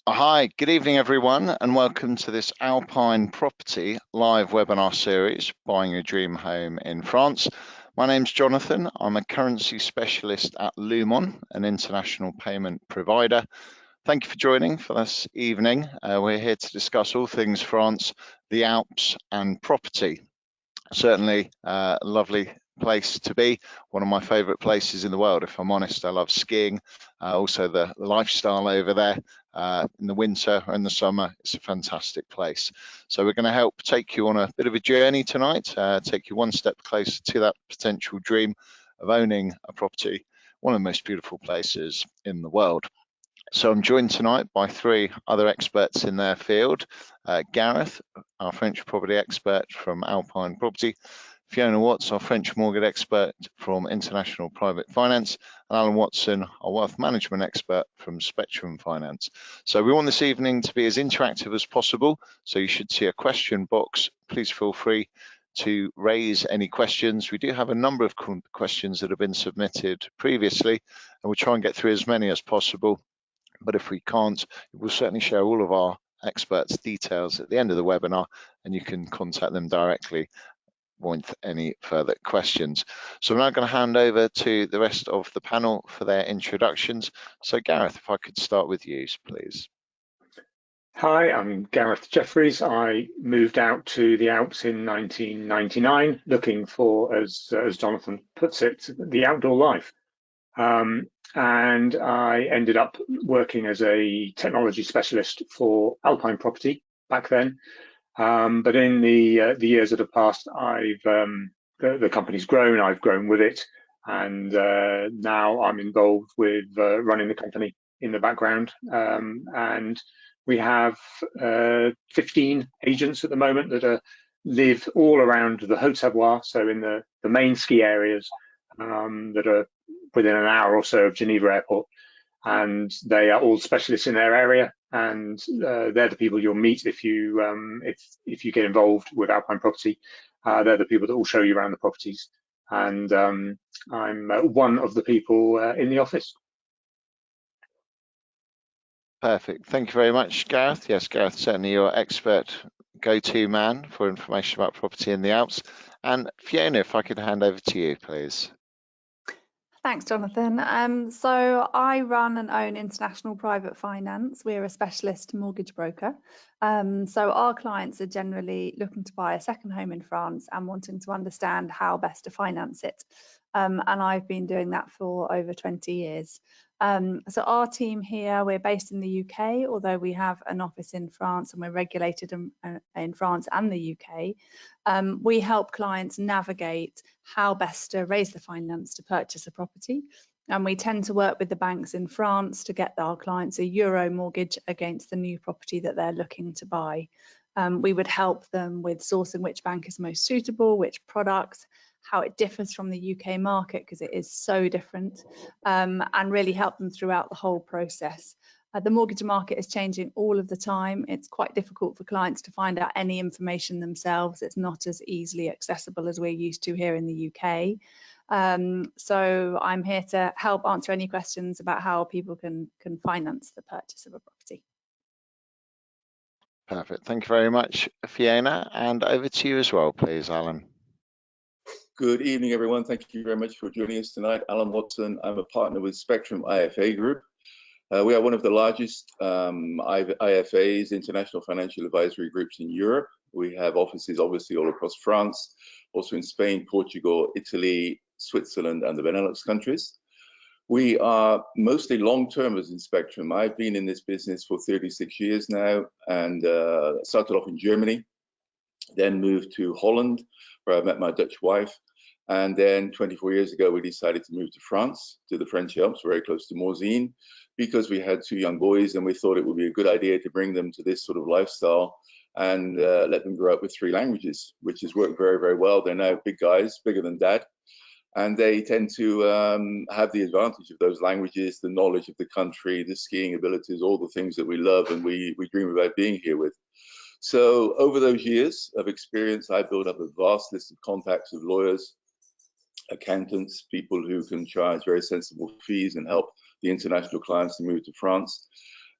Hi, good evening everyone, and welcome to this Alpine Property live webinar series, Buying a Dream Home in France. My name's Jonathan. I'm a currency specialist at LUMON, an international payment provider. Thank you for joining for this evening. We're here to discuss all things France, the Alps and property. Certainly a lovely place to be, one of my favorite places in the world, if I'm honest. I love skiing, also the lifestyle over there in the winter or in the summer. It's a fantastic place. So we're going to help take you on a bit of a journey tonight, take you one step closer to that potential dream of owning a property, one of the most beautiful places in the world. So I'm joined tonight by three other experts in their field. Gareth, our French property expert from Alpine Property, Fiona Watts, our French mortgage expert from International Private Finance, and Alan Watson, our wealth management expert from Spectrum Finance. So we want this evening to be as interactive as possible, so you should see a question box. Please feel free to raise any questions. We do have a number of questions that have been submitted previously, and we'll try and get through as many as possible. But if we can't, we'll certainly share all of our experts' details at the end of the webinar, and you can contact them directly with any further questions. So I'm now going to hand over to the rest of the panel for their introductions. So Gareth, if I could start with you, please. Hi, I'm Gareth Jefferies. I moved out to the Alps in 1999, looking for, as Jonathan puts it, the outdoor life. And I ended up working as a technology specialist for Alpine Property back then. But in the years that have passed, the company's grown. I've grown with it, and now I'm involved with running the company in the background. And we have 15 agents at the moment that live all around the Haute-Savoie, so in the main ski areas that are within an hour or so of Geneva Airport, and they are all specialists in their area, and they're the people you'll meet if you get involved with Alpine Property. They're the people that will show you around the properties, and I'm one of the people in the office. Perfect. Thank you very much, Gareth. Yes, Gareth, certainly your expert go-to man for information about property in the Alps. And Fiona, if I could hand over to you, please. Thanks, Jonathan. So I run and own International Private Finance. We're a specialist mortgage broker. So our clients are generally looking to buy a second home in France and wanting to understand how best to finance it. And I've been doing that for over 20 years. So our team here, we're based in the UK, although we have an office in France and we're regulated in France and the UK. We help clients navigate how best to raise the finance to purchase a property. And we tend to work with the banks in France to get our clients a euro mortgage against the new property that they're looking to buy. We would help them with sourcing which bank is most suitable, which products, how it differs from the UK market, because it is so different, and really help them throughout the whole process. The mortgage market is changing all of the time. It's quite difficult for clients to find out any information themselves. It's not as easily accessible as we're used to here in the UK. So I'm here to help answer any questions about how people can finance the purchase of a property. Perfect. Thank you very much, Fiona. And over to you as well, please, Alan. Good evening, everyone. Thank you very much for joining us tonight. Alan Watson. I'm a partner with Spectrum IFA Group. We are one of the largest IFAs, international financial advisory groups in Europe. We have offices obviously all across France, also in Spain, Portugal, Italy, Switzerland, and the Benelux countries. We are mostly long-termers in Spectrum. I've been in this business for 36 years now, and started off in Germany, then moved to Holland, where I met my Dutch wife. And then 24 years ago, we decided to move to France, to the French Alps, very close to Morzine, because we had two young boys and we thought it would be a good idea to bring them to this sort of lifestyle and let them grow up with 3 languages, which has worked very, very well. They're now big guys, bigger than Dad. And they tend to have the advantage of those languages, the knowledge of the country, the skiing abilities, all the things that we love and we dream about being here with. So over those years of experience, I built up a vast list of contacts of lawyers, accountants, people who can charge very sensible fees and help the international clients to move to France.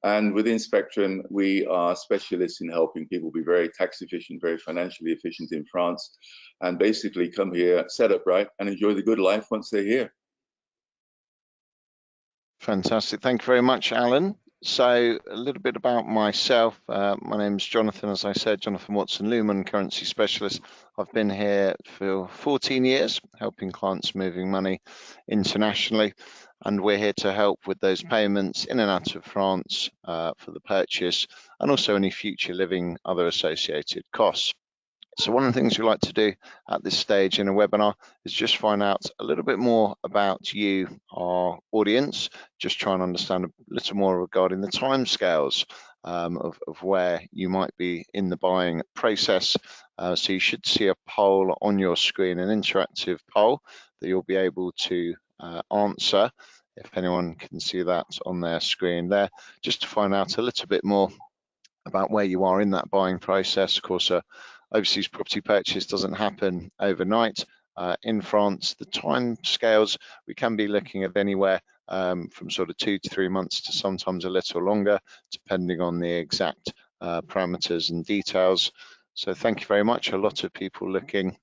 And within Spectrum, we are specialists in helping people be very tax efficient, very financially efficient in France, and basically come here, set up right, and enjoy the good life once they're here. Fantastic. Thank you very much, Alan. So a little bit about myself. My name's Jonathan, as I said, Jonathan Watts, LUMON currency specialist. I've been here for 14 years, helping clients moving money internationally. And we're here to help with those payments in and out of France for the purchase, and also any future living other associated costs. So one of the things we like to do at this stage in a webinar is just find out a little bit more about you, our audience, just try and understand a little more regarding the timescales of where you might be in the buying process. So you should see a poll on your screen, an interactive poll that you'll be able to answer, if anyone can see that on their screen there, just to find out a little bit more about where you are in that buying process. Of course, overseas property purchase doesn't happen overnight. In France, the time scales, we can be looking at anywhere from sort of 2 to 3 months to sometimes a little longer, depending on the exact parameters and details. So thank you very much. A lot of people looking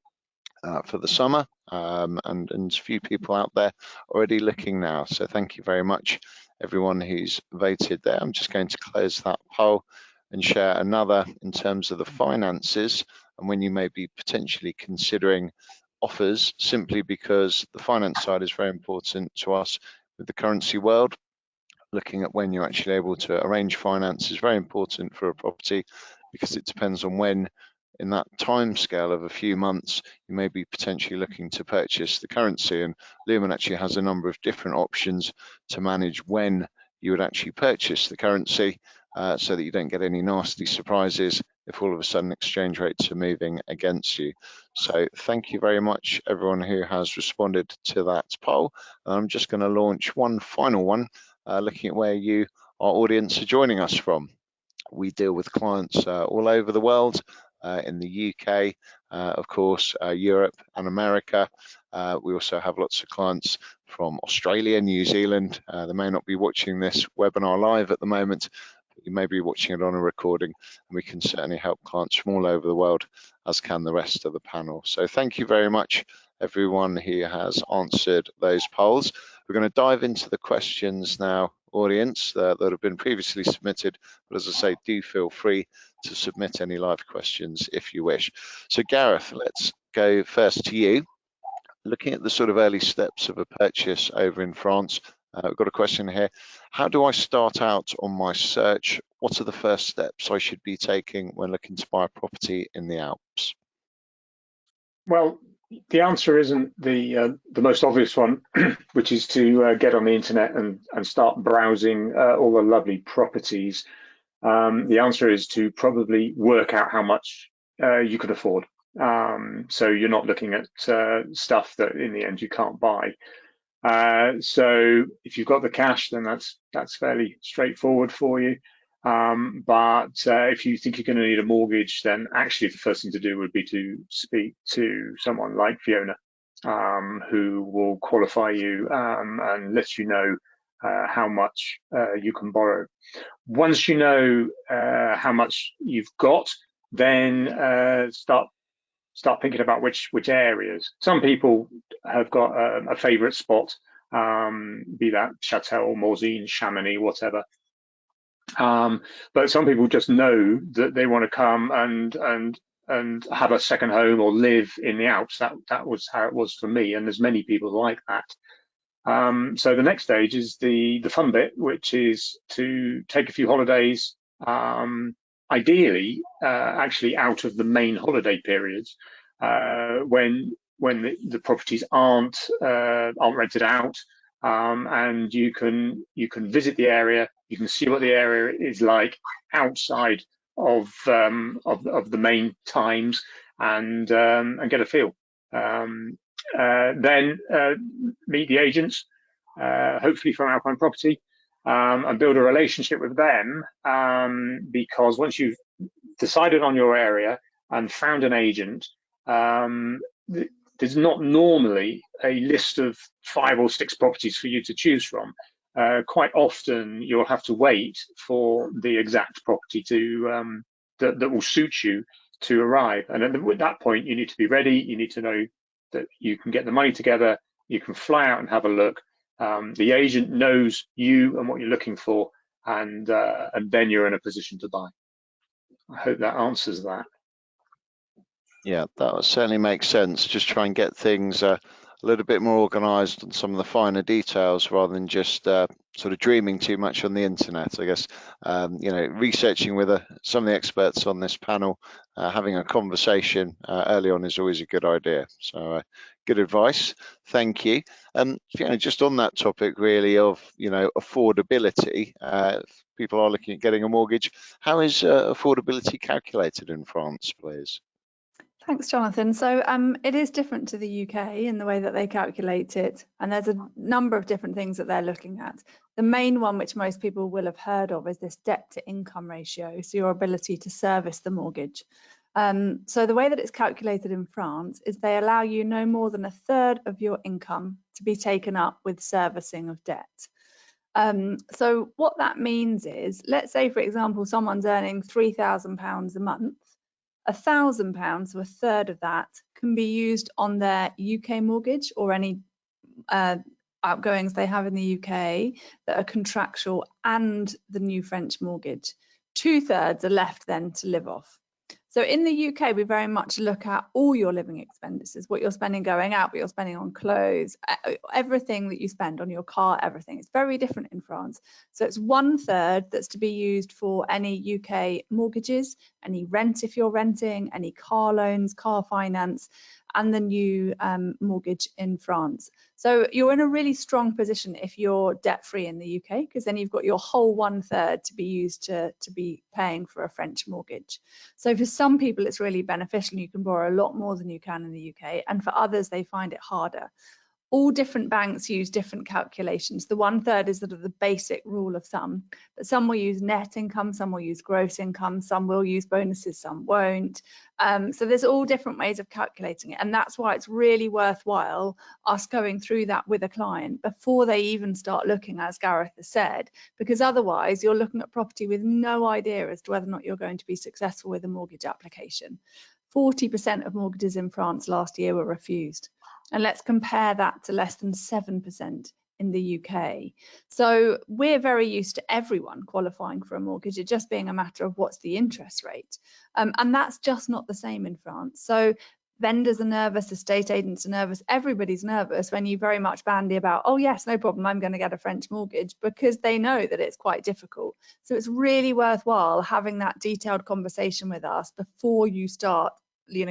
for the summer, and a few people out there already looking now. So thank you very much, everyone who's voted there. I'm just going to close that poll and share another in terms of the finances and when you may be potentially considering offers, simply because the finance side is very important to us with the currency world. Looking at when you're actually able to arrange finance is very important for a property, because it depends on when in that time scale of a few months you may be potentially looking to purchase the currency. And LUMON actually has a number of different options to manage when you would actually purchase the currency, so that you don't get any nasty surprises if all of a sudden exchange rates are moving against you. So thank you very much, everyone who has responded to that poll. I'm just going to launch one final one, looking at where you, our audience, are joining us from. We deal with clients all over the world, in the UK, of course, Europe and America. We also have lots of clients from Australia, New Zealand. They may not be watching this webinar live at the moment, but you may be watching it on a recording, and we can certainly help clients from all over the world, as can the rest of the panel. So thank you very much, everyone who has answered those polls. We're going to dive into the questions now, audience, that have been previously submitted, but as I say, do feel free to submit any live questions if you wish. So Gareth, let's go first to you. Looking at the sort of early steps of a purchase over in France, we've got a question here. How do I start out on my search? What are the first steps I should be taking when looking to buy a property in the Alps? Well, the answer isn't the most obvious one, which is to get on the internet and start browsing all the lovely properties. The answer is to probably work out how much you could afford. So you're not looking at stuff that in the end you can't buy. So if you've got the cash, then that's fairly straightforward for you. But if you think you're going to need a mortgage, then actually the first thing to do would be to speak to someone like Fiona, who will qualify you and let you know how much you can borrow. Once you know how much you've got, then start thinking about which areas. Some people have got a favourite spot, be that Châtel, Morzine, Chamonix, whatever. But some people just know that they want to come and have a second home or live in the Alps. That was how it was for me, and there's many people like that. So the next stage is the fun bit, which is to take a few holidays, ideally actually out of the main holiday periods, when the properties aren't rented out, and you can visit the area. You can see what the area is like outside of the main times, and get a feel. Then meet the agents, hopefully from Alpine Property, and build a relationship with them, because once you've decided on your area and found an agent, there's not normally a list of 5 or 6 properties for you to choose from. quite often you'll have to wait for the exact property to that will suit you to arrive. And at that point, you need to be ready. You need to know that you can get the money together. You can fly out and have a look. The agent knows you and what you're looking for, and then you're in a position to buy. I hope that answers that. Yeah, that certainly makes sense. Just try and get things a little bit more organised on some of the finer details rather than just sort of dreaming too much on the internet. I guess, researching with some of the experts on this panel, having a conversation early on is always a good idea. So good advice. Thank you. Just on that topic really of, affordability, if people are looking at getting a mortgage, how is affordability calculated in France, please? Thanks, Jonathan. So it is different to the UK in the way that they calculate it. And there's a number of different things that they're looking at. The main one, which most people will have heard of, is this debt to income ratio. So your ability to service the mortgage. So the way that it's calculated in France is they allow you no more than a third of your income to be taken up with servicing of debt. So what that means is, let's say, for example, someone's earning £3,000 a month. £1,000, so a third of that, can be used on their UK mortgage or any outgoings they have in the UK that are contractual and the new French mortgage. 2/3 are left then to live off. So in the UK, we very much look at all your living expenses, what you're spending going out, what you're spending on clothes, everything that you spend on your car, everything. It's very different in France. So it's 1/3 that's to be used for any UK mortgages, any rent if you're renting, any car loans, car finance, and the new mortgage in France. So you're in a really strong position if you're debt-free in the UK, because then you've got your whole 1/3 to be used to be paying for a French mortgage. So for some people, it's really beneficial. You can borrow a lot more than you can in the UK. And for others, they find it harder. All different banks use different calculations. The 1/3 is sort of the basic rule of thumb, but some will use net income, some will use gross income, some will use bonuses, some won't. So there's all different ways of calculating it. And that's why it's really worthwhile us going through that with a client before they even start looking, as Gareth has said, because otherwise you're looking at property with no idea as to whether or not you're going to be successful with a mortgage application. 40% of mortgages in France last year were refused. And let's compare that to less than 7% in the UK. So we're very used to everyone qualifying for a mortgage, it just being a matter of what's the interest rate. And that's just not the same in France. So vendors are nervous, estate agents are nervous, everybody's nervous when you very much bandy about, oh yes, no problem, I'm going to get a French mortgage, because they know that it's quite difficult. So it's really worthwhile having that detailed conversation with us before you start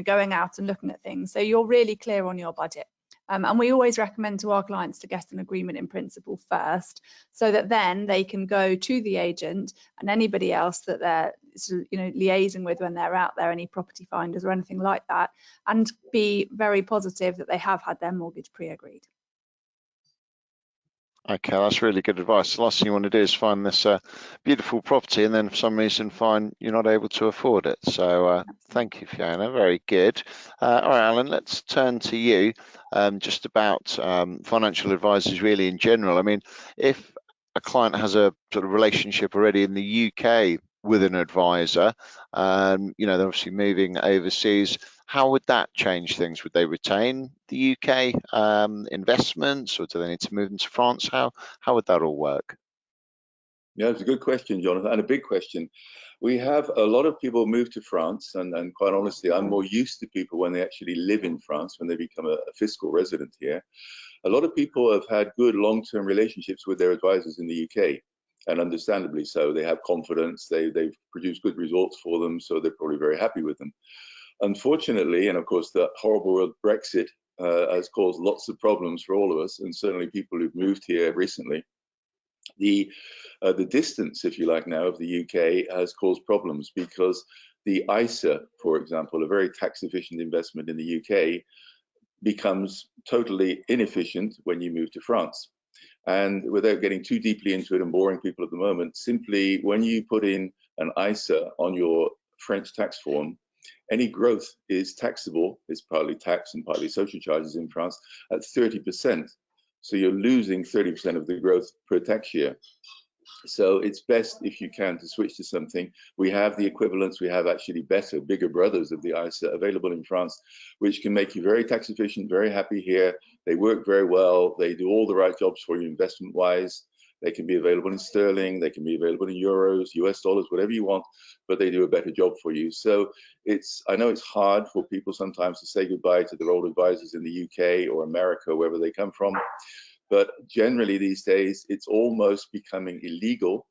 going out and looking at things, so you're really clear on your budget. And we always recommend to our clients to get an agreement in principle first, so that then they can go to the agent and anybody else that they're liaising with when they're out there, any property finders or anything like that, and be very positive that they have had their mortgage pre-agreed. Okay, that's really good advice. The last thing you want to do is find this beautiful property and then for some reason find you're not able to afford it. So thank you, Fiona. Very good. All right, Alan, let's turn to you just about financial advisors really in general. I mean, if a client has a sort of relationship already in the UK with an advisor, they're obviously moving overseas, how would that change things? Would they retain the UK investments, or do they need to move into France? How would that all work? Yeah, it's a good question, Jonathan, and a big question. We have a lot of people move to France, and quite honestly, I'm more used to people when they actually live in France, when they become a fiscal resident here. A lot of people have had good long-term relationships with their advisors in the UK, and understandably so. They have confidence, they've produced good results for them, so they're probably very happy with them. Unfortunately, and of course, the horrible word Brexit has caused lots of problems for all of us, and certainly people who've moved here recently. The distance, if you like, now of the UK has caused problems, because the ISA, for example, a very tax-efficient investment in the UK, becomes totally inefficient when you move to France. And without getting too deeply into it and boring people at the moment, simply when you put in an ISA on your French tax form, any growth is taxable, it's partly tax and partly social charges in France, at 30%. So you're losing 30% of the growth per tax year. So it's best, if you can, to switch to something. We have the equivalents, we have actually better, bigger brothers of the ISA available in France, which can make you very tax efficient, very happy here. They work very well. They do all the right jobs for you investment-wise. They can be available in sterling, they can be available in euros, US dollars, whatever you want, but they do a better job for you. So I know it's hard for people sometimes to say goodbye to their old advisors in the UK or America, wherever they come from. But generally these days, it's almost becoming illegal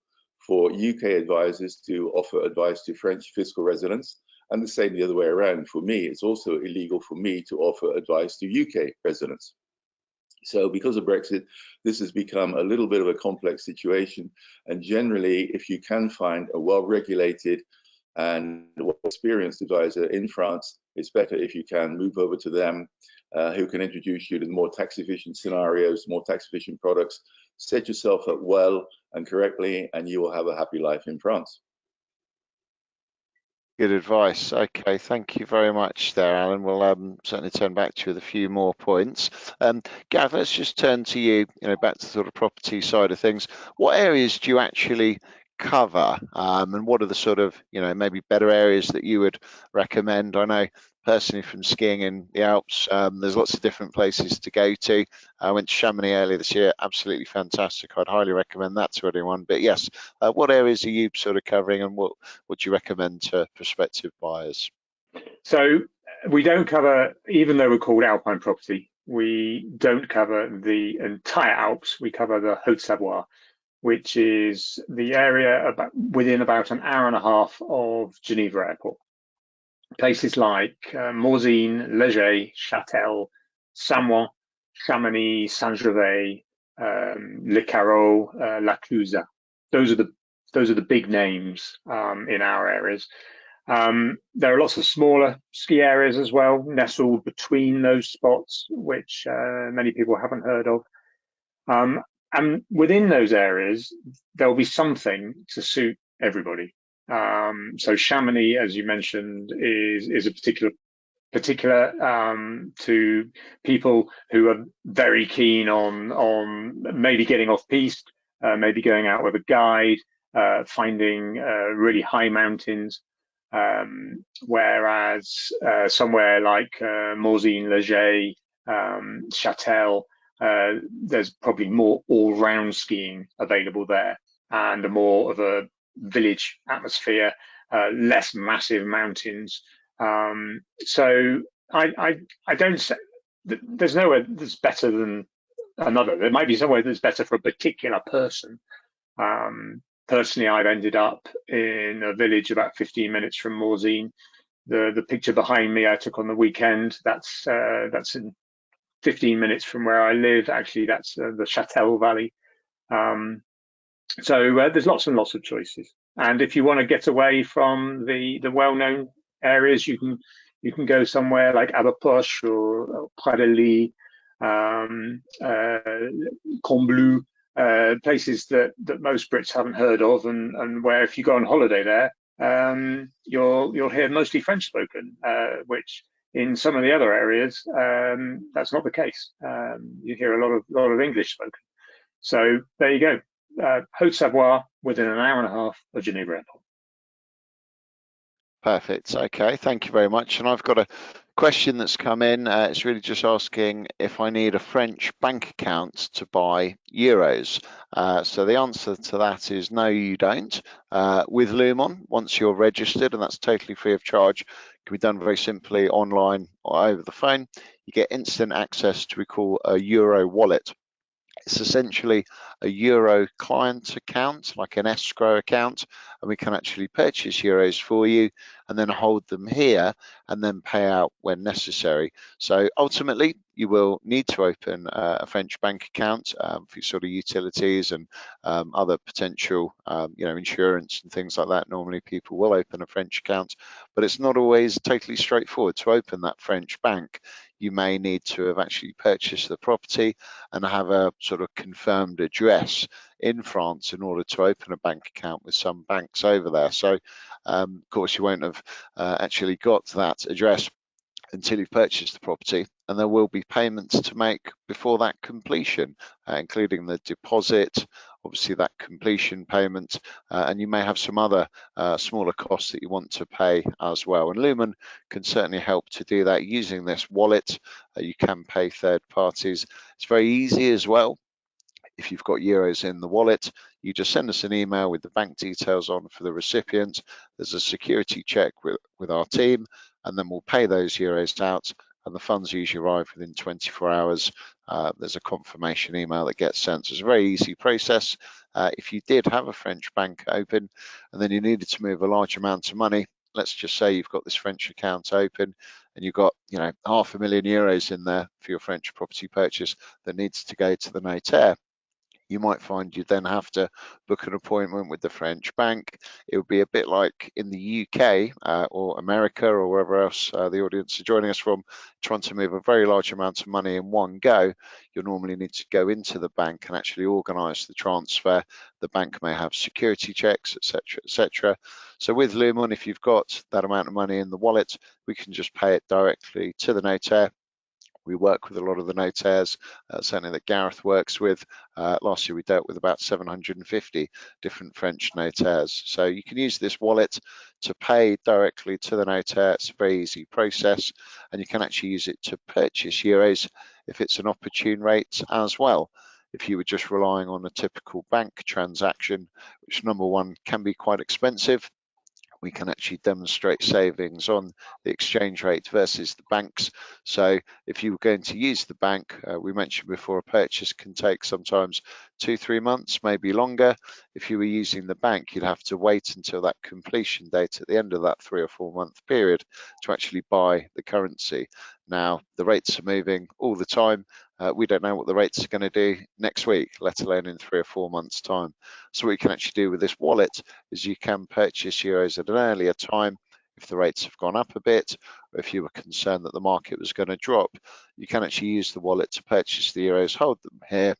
for UK advisors to offer advice to French fiscal residents, and the same the other way around. For me, it's also illegal for me to offer advice to UK residents. So because of Brexit, this has become a little bit of a complex situation. And generally, if you can find a well-regulated and well-experienced advisor in France, it's better if you can move over to them, who can introduce you to the more tax-efficient scenarios, more tax-efficient products. Set yourself up well and correctly, and you will have a happy life in France. Good advice. Okay, thank you very much there, Alan. We'll certainly turn back to you with a few more points. Gareth, let's just turn to you, back to the sort of property side of things. What areas do you actually cover, and what are the sort of, maybe better areas that you would recommend? I know personally from skiing in the Alps, there's lots of different places to go to. I went to Chamonix earlier this year, absolutely fantastic. I'd highly recommend that to anyone. But yes, what areas are you sort of covering, and what do you recommend to prospective buyers? So we don't cover, even though we're called Alpine Property, we don't cover the entire Alps. We cover the Haute-Savoie, which is the area within about an hour and a half of Geneva Airport. Places like Morzine, Léger, Châtel, Samoin, Chamonix, Saint-Gervais, Le Carreau, La Clusaz. Those are the big names in our areas. There are lots of smaller ski areas as well, nestled between those spots, which many people haven't heard of. And within those areas, there'll be something to suit everybody. So Chamonix, as you mentioned, is a particular to people who are very keen on maybe getting off piste, maybe going out with a guide, finding really high mountains. Whereas somewhere like Morzine, Léger, Châtel, there's probably more all-round skiing available there, and more of a village atmosphere, less massive mountains. So I don't say there's nowhere that's better than another. There might be somewhere that's better for a particular person. Personally, I've ended up in a village about 15 minutes from Morzine. The picture behind me I took on the weekend. That's in 15 minutes from where I live. Actually, that's the Châtel Valley. So there's lots and lots of choices. And if you want to get away from the well-known areas, you can go somewhere like Aberpoch or Pradely, Combloux, places that most Brits haven't heard of, and where if you go on holiday there, you'll hear mostly French spoken, which in some of the other areas that's not the case. You hear a lot of English spoken. So there you go. Haute-Savoie within an hour and a half of Geneva Airport. Perfect. Okay, thank you very much. And I've got a question that's come in. It's really just asking if I need a French bank account to buy euros. So the answer to that is no, you don't. With LUMON, once you're registered, and that's totally free of charge, it can be done very simply online or over the phone. You get instant access to what we call a Euro wallet. It's essentially a Euro client account, like an escrow account, and we can actually purchase euros for you and then hold them here and then pay out when necessary. So ultimately, you will need to open a French bank account for sort of utilities and other potential, insurance and things like that. Normally, people will open a French account, but it's not always totally straightforward to open that French bank. You may need to have actually purchased the property and have a sort of confirmed address in France in order to open a bank account with some banks over there. So, of course, you won't have actually got that address until you've purchased the property, and there will be payments to make before that completion, including the deposit, obviously that completion payment, and you may have some other smaller costs that you want to pay as well. And LUMON can certainly help to do that using this wallet. You can pay third parties. It's very easy as well. If you've got euros in the wallet, you just send us an email with the bank details on for the recipient. There's a security check with our team, and then we'll pay those euros out, and the funds usually arrive within 24 hours. There's a confirmation email that gets sent. So it's a very easy process. If you did have a French bank open and then you needed to move a large amount of money, let's just say you've got this French account open and you've got, you know, €500,000 in there for your French property purchase that needs to go to the notaire. You might find you then have to book an appointment with the French bank. It would be a bit like in the UK or America or wherever else the audience are joining us from, trying to move a very large amount of money in one go. You'll normally need to go into the bank and actually organise the transfer. The bank may have security checks, etc., etc. So with LUMON, if you've got that amount of money in the wallet, we can just pay it directly to the notaire. We work with a lot of the notaires, certainly that Gareth works with. Last year we dealt with about 750 different French notaires. So you can use this wallet to pay directly to the notaire. It's a very easy process, and you can actually use it to purchase euros if it's an opportune rate as well. If you were just relying on a typical bank transaction, which number one can be quite expensive, we can actually demonstrate savings on the exchange rate versus the banks. So if you were going to use the bank, we mentioned before, a purchase can take sometimes 2-3 months, maybe longer. If you were using the bank, you'd have to wait until that completion date at the end of that 3 or 4 month period to actually buy the currency. Now, the rates are moving all the time. We don't know what the rates are going to do next week, let alone in 3 or 4 months' time. So what you can actually do with this wallet is you can purchase euros at an earlier time. If the rates have gone up a bit, or if you were concerned that the market was going to drop, you can actually use the wallet to purchase the euros, hold them here,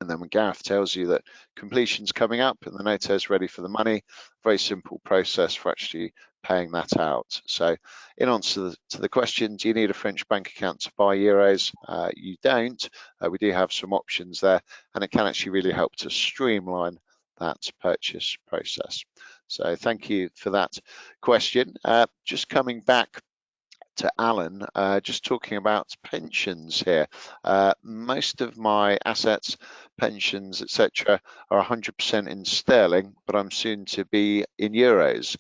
and then when Gareth tells you that completion's coming up and the notaire's ready for the money, very simple process for actually paying that out. So in answer to the question, do you need a French bank account to buy euros? You don't. We do have some options there, and it can actually really help to streamline that purchase process. So thank you for that question. Just coming back to Alan, just talking about pensions here. Most of my assets, pensions, etc., are 100% in sterling, but I'm soon to be in euros.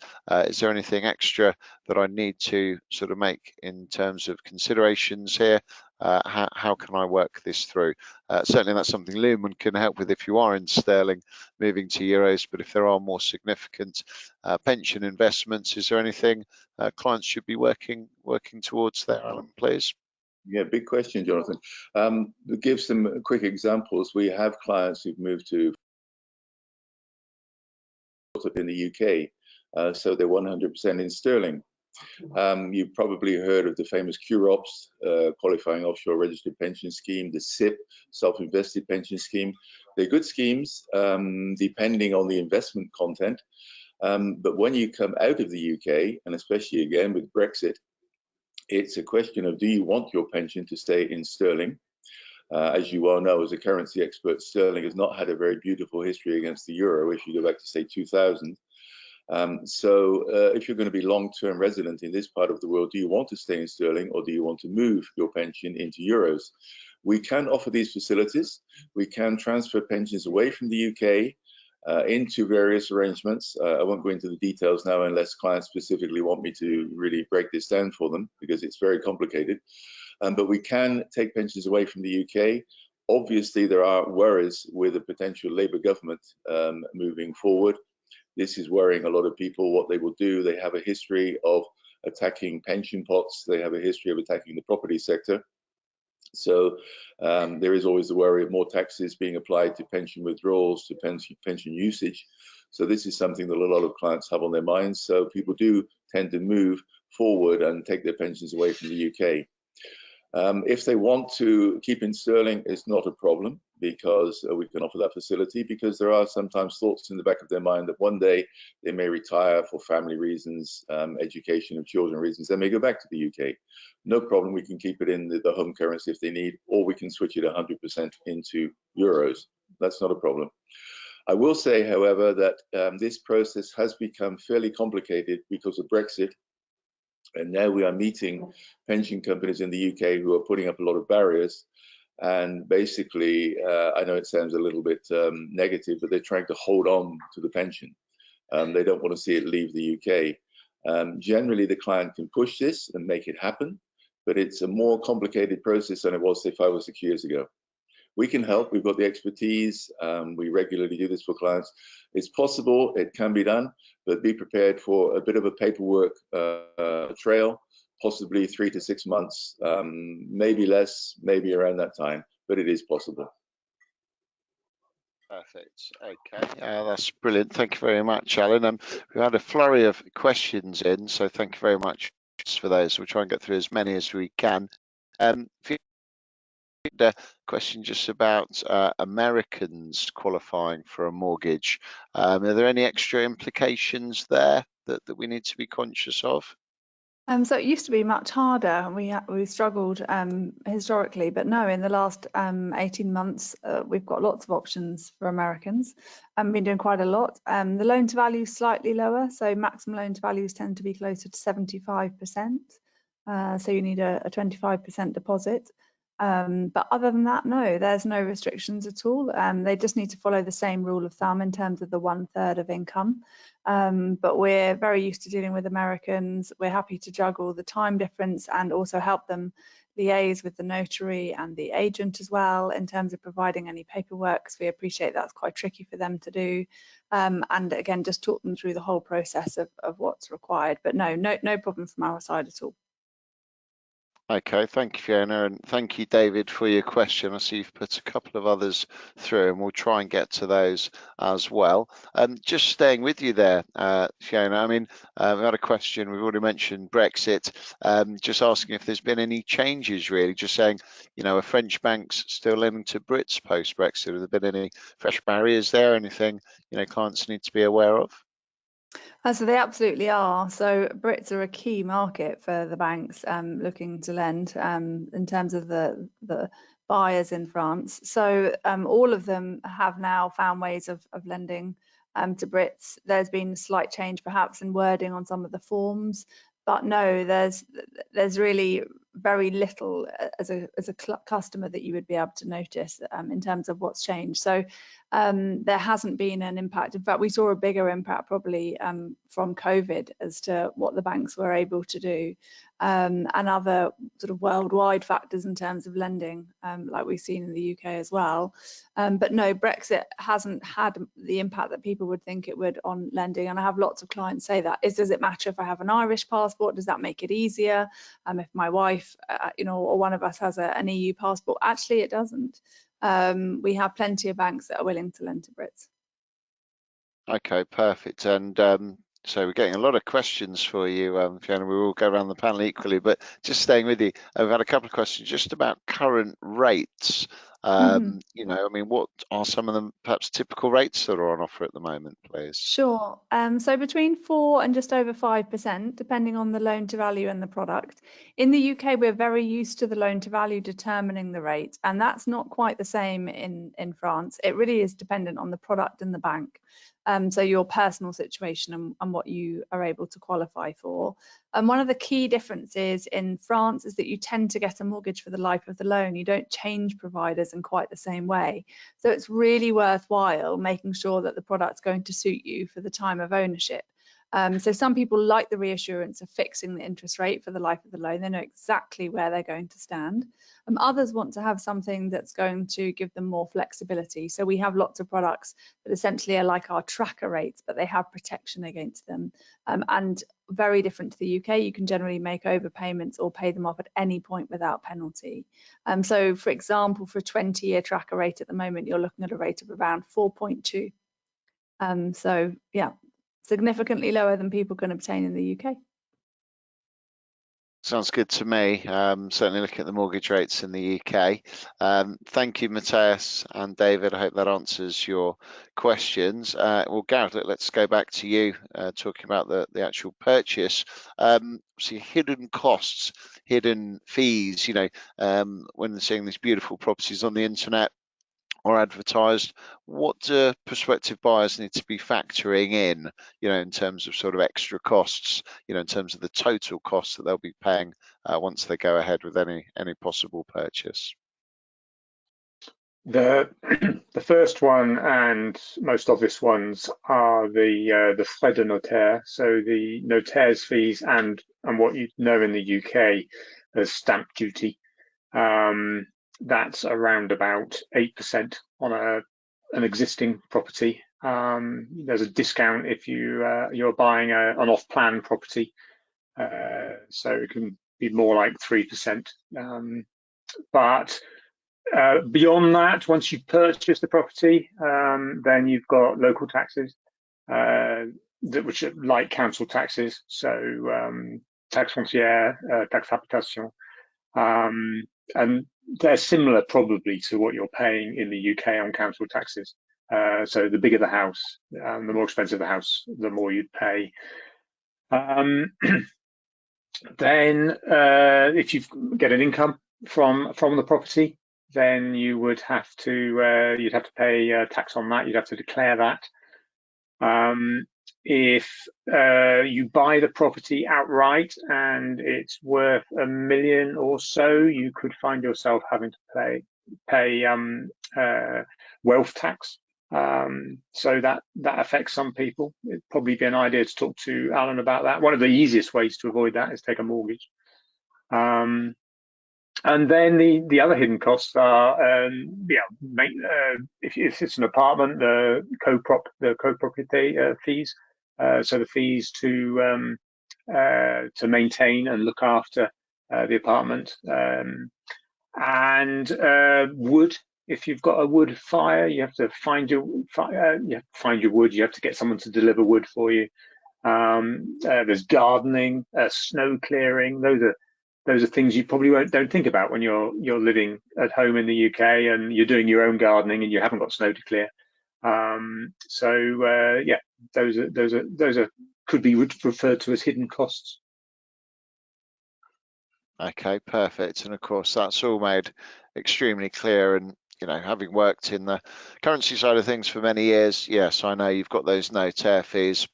Is there anything extra that I need to sort of make in terms of considerations here? How can I work this through? Certainly that's something LUMON can help with if you are in sterling moving to euros, but if there are more significant pension investments, is there anything clients should be working towards there, Alan, please? Yeah, big question, Jonathan. To give some quick examples, we have clients who've moved to in the UK, so they're 100% in sterling. You've probably heard of the famous QROPS, Qualifying Offshore Registered Pension Scheme, the SIP, Self-Invested Pension Scheme. They're good schemes, depending on the investment content. But when you come out of the UK, and especially again with Brexit, it's a question of, do you want your pension to stay in sterling? As you well know, as a currency expert, sterling has not had a very beautiful history against the euro if you go back to, say, 2000. So if you're going to be long-term resident in this part of the world, do you want to stay in sterling or do you want to move your pension into euros? We can offer these facilities. We can transfer pensions away from the UK into various arrangements. I won't go into the details now unless clients specifically want me to really break this down for them, because it's very complicated. But we can take pensions away from the UK. Obviously, there are worries with a potential Labour government moving forward. This is worrying a lot of people. What they will do, they have a history of attacking pension pots. They have a history of attacking the property sector. So there is always the worry of more taxes being applied to pension withdrawals, to pension usage. So this is something that a lot of clients have on their minds. So people do tend to move forward and take their pensions away from the UK. If they want to keep in sterling, it's not a problem, because we can offer that facility, because there are sometimes thoughts in the back of their mind that one day they may retire for family reasons, education of children reasons. They may go back to the UK. No problem, we can keep it in the home currency if they need, or we can switch it 100% into euros. That's not a problem. I will say, however, that this process has become fairly complicated because of Brexit. And now we are meeting pension companies in the UK who are putting up a lot of barriers. And basically, I know it sounds a little bit negative, but they're trying to hold on to the pension. They don't want to see it leave the UK. Generally, the client can push this and make it happen, but it's a more complicated process than it was, say, 5 or 6 years ago. We can help. We've got the expertise. We regularly do this for clients. It's possible. It can be done, but be prepared for a bit of a paperwork trail, possibly 3 to 6 months, maybe less, maybe around that time, but it is possible. Perfect. Okay, that's brilliant. Thank you very much, Alan. We've had a flurry of questions in, so thank you very much for those. We'll try and get through as many as we can. A question just about Americans qualifying for a mortgage. Are there any extra implications there that we need to be conscious of? So it used to be much harder. We struggled historically, but no, in the last 18 months, we've got lots of options for Americans. I've been doing quite a lot. The loan to value is slightly lower, so maximum loan to values tend to be closer to 75%. So you need a 25% deposit. But other than that, no, there's no restrictions at all. They just need to follow the same rule of thumb in terms of the 1/3 of income. But we're very used to dealing with Americans. We're happy to juggle the time difference and also help them liaise with the notary and the agent as well in terms of providing any paperwork, because we appreciate that's quite tricky for them to do. And again, just talk them through the whole process of what's required. But no problem from our side at all. Okay, thank you, Fiona, and thank you, David, for your question. I see you've put a couple of others through, and we'll try and get to those as well. Just staying with you there, Fiona, I mean, we've had a question, we've already mentioned Brexit, just asking if there's been any changes, really, just saying, you know, are French banks still lending to Brits post-Brexit? Have there been any fresh barriers there, anything, you know, clients need to be aware of? So they absolutely are. So Brits are a key market for the banks looking to lend in terms of the buyers in France. So all of them have now found ways of lending to Brits. There's been a slight change perhaps in wording on some of the forms, but no, there's really very little as a customer that you would be able to notice in terms of what's changed. So there hasn't been an impact. In fact, we saw a bigger impact probably from COVID as to what the banks were able to do, and other sort of worldwide factors in terms of lending, like we've seen in the UK as well. But no, Brexit hasn't had the impact that people would think it would on lending. And I have lots of clients say that. Does it matter if I have an Irish passport? Does that make it easier? If my wife, you know, or one of us has an EU passport? Actually, it doesn't. We have plenty of banks that are willing to lend to Brits. Okay, perfect. And so we're getting a lot of questions for you, Fiona. We will go around the panel equally, but just staying with you, we've had a couple of questions just about current rates. You know, I mean, what are some of them perhaps typical rates that are on offer at the moment, please? Sure. So between 4% and just over 5%, depending on the loan to value and the product. In the UK, we're very used to the loan to value determining the rate, and that's not quite the same in France. It really is dependent on the product and the bank. So your personal situation and what you are able to qualify for. And one of the key differences in France is that you tend to get a mortgage for the life of the loan. You don't change providers in quite the same way. So it's really worthwhile making sure that the product's going to suit you for the time of ownership. So some people like the reassurance of fixing the interest rate for the life of the loan. They know exactly where they're going to stand. Others want to have something that's going to give them more flexibility. So we have lots of products that essentially are like our tracker rates, but they have protection against them. And very different to the UK, you can generally make overpayments or pay them off at any point without penalty. So for example, for a 20-year tracker rate at the moment, you're looking at a rate of around 4.2. So yeah, significantly lower than people can obtain in the UK. Sounds good to me. Certainly looking at the mortgage rates in the UK. Thank you, Matthias and David. I hope that answers your questions. Well, Gareth, let's go back to you, talking about the actual purchase. See, hidden costs, hidden fees, when seeing these beautiful properties on the internet or advertised, what do prospective buyers need to be factoring in terms of sort of extra costs, in terms of the total costs that they'll be paying once they go ahead with any possible purchase? The the first one and most obvious ones are the frais de notaire, so the notaire's fees and what you know in the UK as stamp duty. That's around about 8% on an existing property. There's a discount if you're buying an off-plan property, so it can be more like 3%. But beyond that, once you've purchased the property, then you've got local taxes, which are like council taxes, so taxe foncière, taxe habitation, and they're similar probably to what you're paying in the UK on council taxes. So the bigger the house, the more expensive the house, the more you'd pay. Then if you get an income from the property, then you would have to you'd have to pay tax on that. You'd have to declare that. If you buy the property outright and it's worth $1 million or so, you could find yourself having to pay wealth tax. So that affects some people. It'd probably be an idea to talk to Alan about that. One of the easiest ways to avoid that is take a mortgage. And then the other hidden costs are, if it's an apartment, the copropriété fees, so the fees to maintain and look after the apartment, and wood. If you've got a wood fire, you have to find your wood. You have to get someone to deliver wood for you. There's gardening, snow clearing. Those are things you probably don't think about when you're living at home in the UK and you're doing your own gardening and you haven't got snow to clear. Those could be referred to as hidden costs. Okay, perfect. And of course, that's all made extremely clear. And having worked in the currency side of things for many years, yes, I know you've got those notaire fees.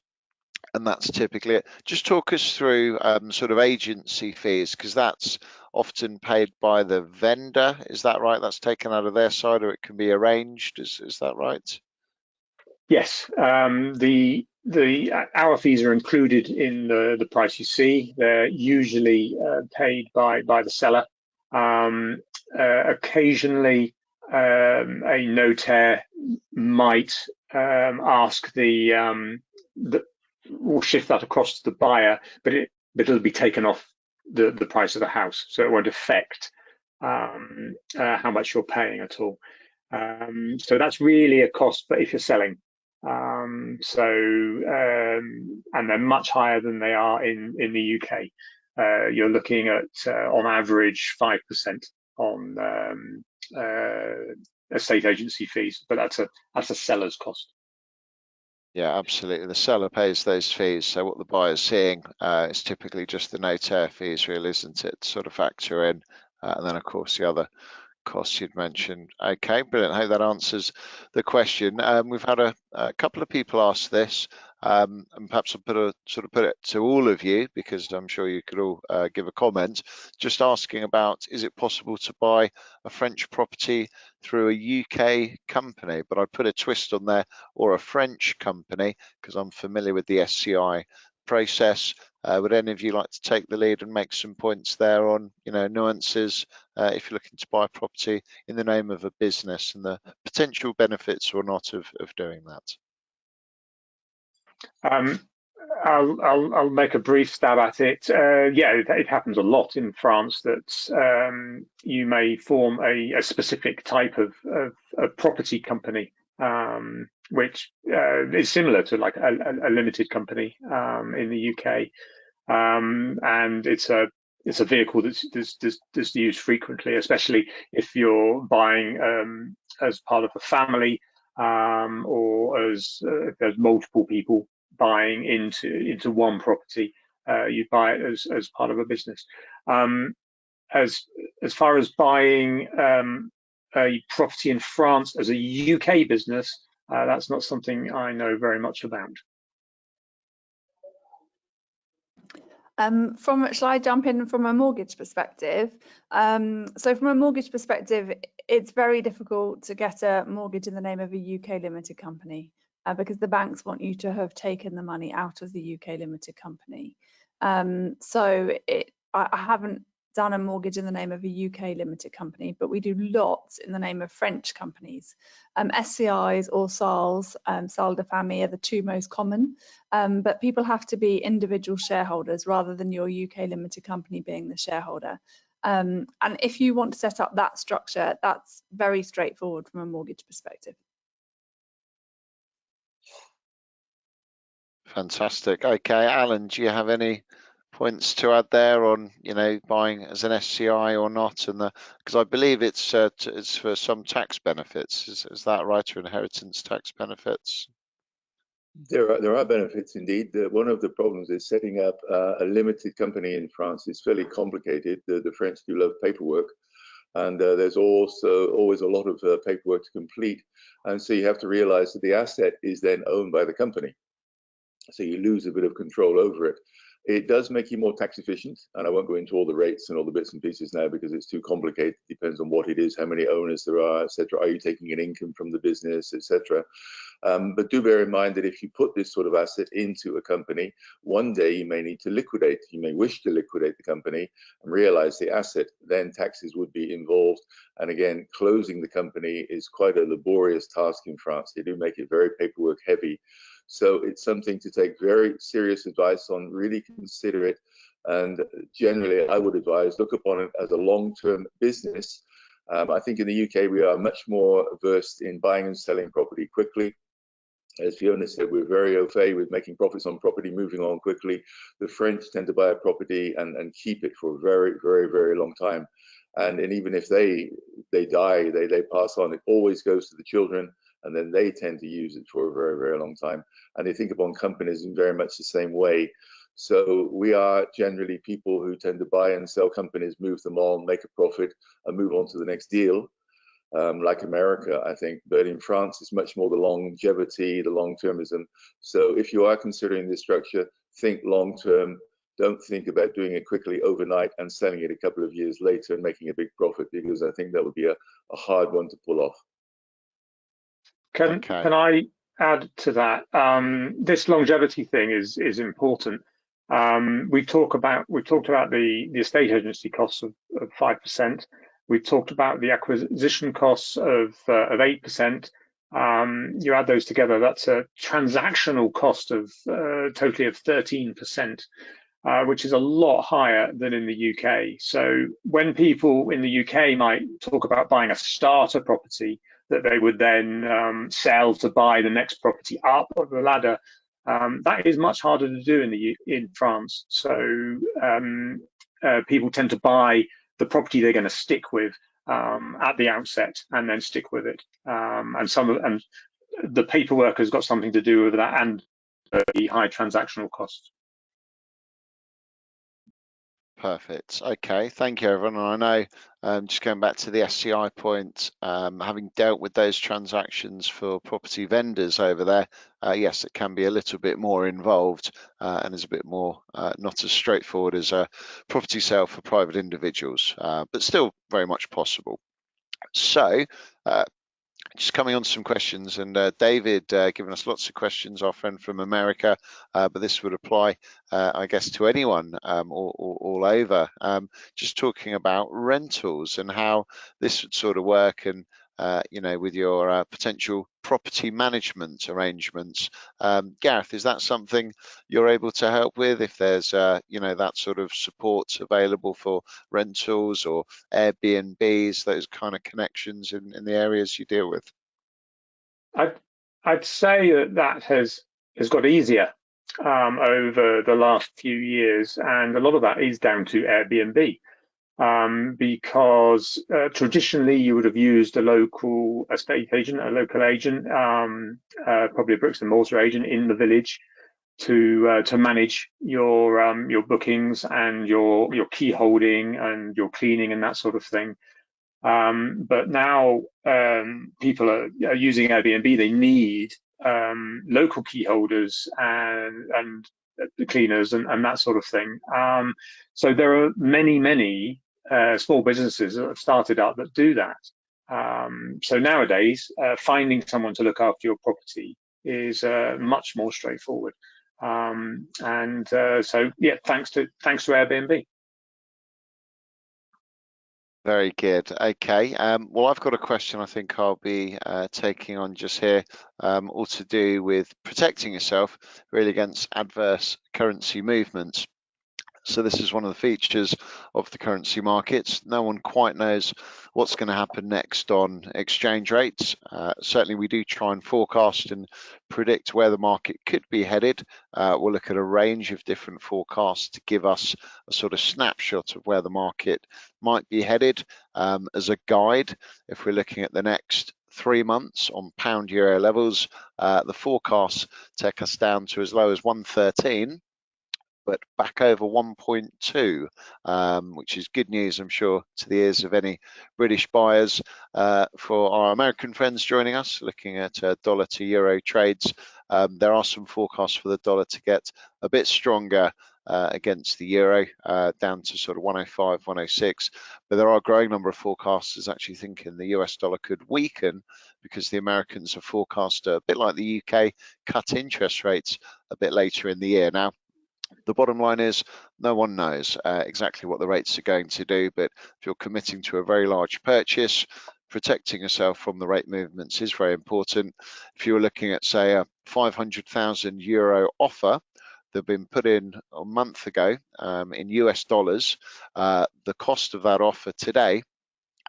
And that's typically it. Just talk us through sort of agency fees, because that's often paid by the vendor. Is that right? That's taken out of their side, or it can be arranged. Is that right? Yes. Our fees are included in the price you see. They're usually paid by the seller. Occasionally, a notaire might ask we'll shift that across to the buyer, but it'll be taken off the price of the house, so it won't affect how much you're paying at all. So that's really a cost, but if you're selling, and they're much higher than they are in the UK. You're looking at on average 5% on estate agency fees, but that's a seller's cost. Yeah, absolutely. The seller pays those fees. So what the buyer's seeing is typically just the notaire fees, really, isn't it? To sort of factor in. And then, of course, the other costs you'd mentioned. Okay, brilliant. I hope that answers the question. We've had a couple of people ask this, and perhaps I'll put it to all of you, because I'm sure you could all give a comment, just asking about, is it possible to buy a French property through a UK company? But I put a twist on there, or a French company, because I'm familiar with the SCI process. Would any of you like to take the lead and make some points there on, nuances if you're looking to buy a property in the name of a business and the potential benefits or not of doing that? I'll make a brief stab at it. It happens a lot in France that you may form a specific type of property company, which is similar to like a limited company in the UK, and it's a it's a vehicle that's used frequently, especially if you're buying as part of a family, or as if there's multiple people buying into one property. You buy it as part of a business. As far as buying a property in France as a UK business, that's not something I know very much about. Shall I jump in from a mortgage perspective? So from a mortgage perspective, it's very difficult to get a mortgage in the name of a UK limited company because the banks want you to have taken the money out of the UK limited company. I haven't done a mortgage in the name of a UK limited company, but we do lots in the name of French companies. SCIs or SALs, Salle de Famille, are the two most common, but people have to be individual shareholders rather than your UK limited company being the shareholder. And if you want to set up that structure, that's very straightforward from a mortgage perspective. Fantastic. Okay, Alan, do you have any points to add there on, buying as an SCI or not? And because I believe it's for some tax benefits. Is that right, or inheritance tax benefits? There are benefits indeed. One of the problems is setting up a limited company in France is fairly complicated. The French do love paperwork, and there's also always a lot of paperwork to complete. And so you have to realize that the asset is then owned by the company. So you lose a bit of control over it. It does make you more tax efficient, and I won't go into all the rates and all the bits and pieces now because it's too complicated. It depends on what it is, how many owners there are, etc. Are you taking an income from the business, etc. But do bear in mind that if you put this sort of asset into a company, one day you may need to liquidate. You may wish to liquidate the company and realize the asset, then taxes would be involved. And again, closing the company is quite a laborious task in France. They do make it very paperwork heavy. So it's something to take very serious advice on, really consider it. And generally, I would advise, look upon it as a long-term business. I think in the UK, we are much more versed in buying and selling property quickly. As Fiona said, we're very au fait with making profits on property, moving on quickly. The French tend to buy a property and keep it for a very, very, very long time. And even if they die, they pass on, it always goes to the children, and then they tend to use it for a very, very long time. And they think upon companies in very much the same way. So we are generally people who tend to buy and sell companies, move them on, make a profit, and move on to the next deal. Like America, I think, but in France, it's much more the longevity, the long-termism. So if you are considering this structure, think long-term. Don't think about doing it quickly overnight and selling it a couple of years later and making a big profit, because I think that would be a hard one to pull off. Can I add to that? This longevity thing is important. We talked about the estate agency costs of 5%. We talked about the acquisition costs of 8%. You add those together, that's a transactional cost of totally of 13%, which is a lot higher than in the UK. So when people in the UK might talk about buying a starter property that they would then sell to buy the next property up the ladder, that is much harder to do in France. So people tend to buy the property they're going to stick with at the outset and then stick with it. And the paperwork has got something to do with that, and the high transactional costs. Perfect. Okay, thank you, everyone. And I know, just going back to the SCI point, having dealt with those transactions for property vendors over there, yes, it can be a little bit more involved and is a bit more not as straightforward as a property sale for private individuals, but still very much possible. So, just coming on to some questions, and David giving us lots of questions, our friend from America, but this would apply, I guess, to anyone all over. Just talking about rentals and how this would sort of work, and with your potential property management arrangements. Gareth, is that something you're able to help with? If there's that sort of support available for rentals or Airbnbs, those kind of connections in the areas you deal with? I'd say that has got easier over the last few years, and a lot of that is down to Airbnb. Because traditionally you would have used a local estate agent, a local agent, probably a bricks and mortar agent in the village to manage your bookings and your key holding and your cleaning and that sort of thing. But now people are using Airbnb. They need local key holders and cleaners and that sort of thing. So there are many small businesses that have started up that do that. So nowadays, finding someone to look after your property is much more straightforward. So yeah, thanks to Airbnb. Very good. Okay. Well, I've got a question I think I'll be taking on just here, all to do with protecting yourself really against adverse currency movements. So this is one of the features of the currency markets. No one quite knows what's going to happen next on exchange rates. Certainly we do try and forecast and predict where the market could be headed. We'll look at a range of different forecasts to give us a sort of snapshot of where the market might be headed. As a guide, if we're looking at the next 3 months on pound euro levels, the forecasts take us down to as low as 113. But back over 1.2, which is good news, I'm sure, to the ears of any British buyers. For our American friends joining us, looking at dollar to euro trades, there are some forecasts for the dollar to get a bit stronger against the euro, down to sort of 105, 106. But there are a growing number of forecasters actually thinking the US dollar could weaken because the Americans have forecast, a bit like the UK, cut interest rates a bit later in the year. Now, the bottom line is no one knows exactly what the rates are going to do, but if you're committing to a very large purchase, protecting yourself from the rate movements is very important. If you were looking at, say, a 500,000 euro offer that had been put in a month ago in US dollars, the cost of that offer today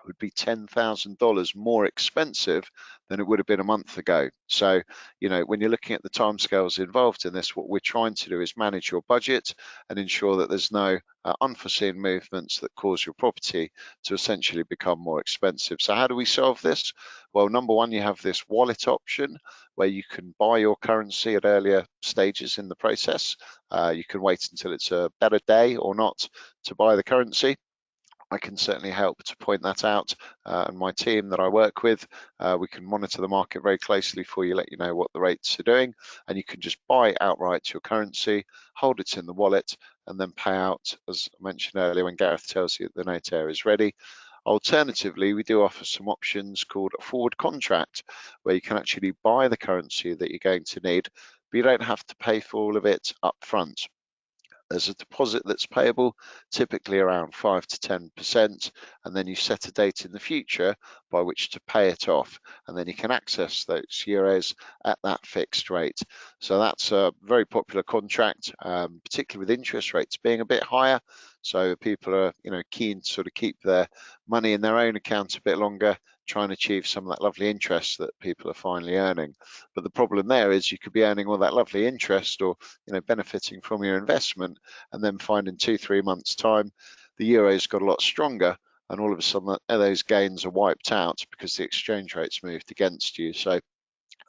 would be $10,000 more expensive than it would have been a month ago. So, you know, when you're looking at the timescales involved in this, what we're trying to do is manage your budget and ensure that there's no unforeseen movements that cause your property to essentially become more expensive. So how do we solve this? Well, number one, you have this wallet option where you can buy your currency at earlier stages in the process. You can wait until it's a better day or not to buy the currency. I can certainly help to point that out, and my team that I work with, we can monitor the market very closely for you, let you know what the rates are doing, and you can just buy outright your currency, hold it in the wallet, and then pay out, as I mentioned earlier, when Gareth tells you that the note air is ready. Alternatively, we do offer some options called a forward contract, where you can actually buy the currency that you're going to need, but you don't have to pay for all of it up front. There's a deposit that's payable, typically around 5 to 10%, and then you set a date in the future by which to pay it off, and then you can access those euros at that fixed rate. So that's a very popular contract, particularly with interest rates being a bit higher. So people are, you know, keen to sort of keep their money in their own account a bit longer, try and achieve some of that lovely interest that people are finally earning. But the problem there is you could be earning all that lovely interest, or, you know, benefiting from your investment, and then find in 2-3 months time the euro's got a lot stronger, and all of a sudden those gains are wiped out because the exchange rates moved against you. So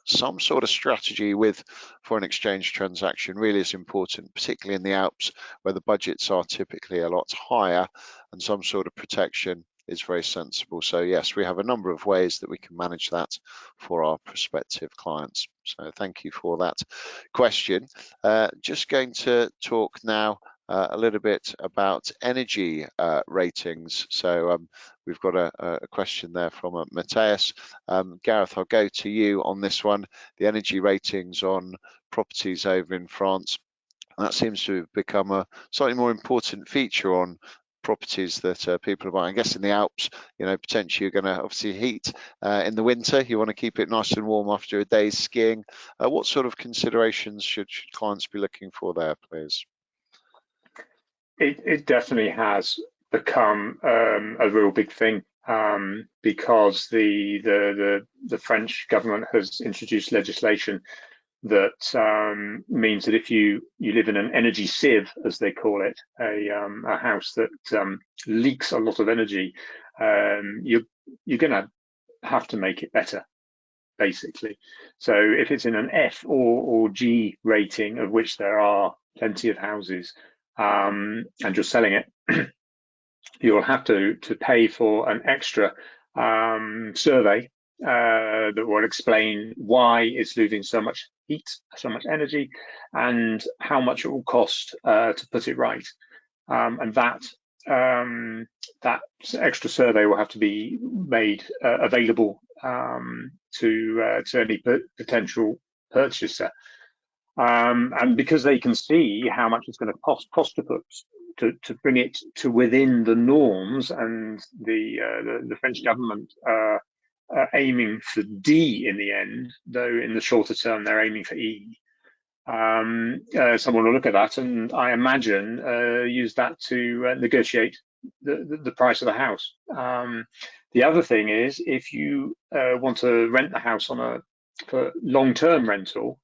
some sort of strategy with foreign exchange transaction really is important, particularly in the Alps where the budgets are typically a lot higher, and some sort of protection is very sensible. So yes, we have a number of ways that we can manage that for our prospective clients. So thank you for that question. Just going to talk now a little bit about energy ratings. So we've got a question there from Matthias. Gareth, I'll go to you on this one. The energy ratings on properties over in France, that seems to have become a slightly more important feature on properties that people are buying. I guess in the Alps, you know, potentially you're going to obviously heat in the winter. You want to keep it nice and warm after a day's skiing. What sort of considerations should clients be looking for there, please? It definitely has become a real big thing, because the French government has introduced legislation that means that if you live in an energy sieve, as they call it, a house that leaks a lot of energy, you're going to have to make it better, basically. So if it's in an F or G rating, of which there are plenty of houses, and you're selling it, you'll have to pay for an extra survey that will explain why it's losing so much heat, so much energy, and how much it will cost to put it right. And that extra survey will have to be made available to any potential purchaser. And because they can see how much it's going to cost to put to bring it to within the norms, and the French government aiming for D in the end, though in the shorter term they're aiming for E. Someone will look at that and I imagine use that to negotiate the price of the house. The other thing is, if you want to rent the house for long-term rental,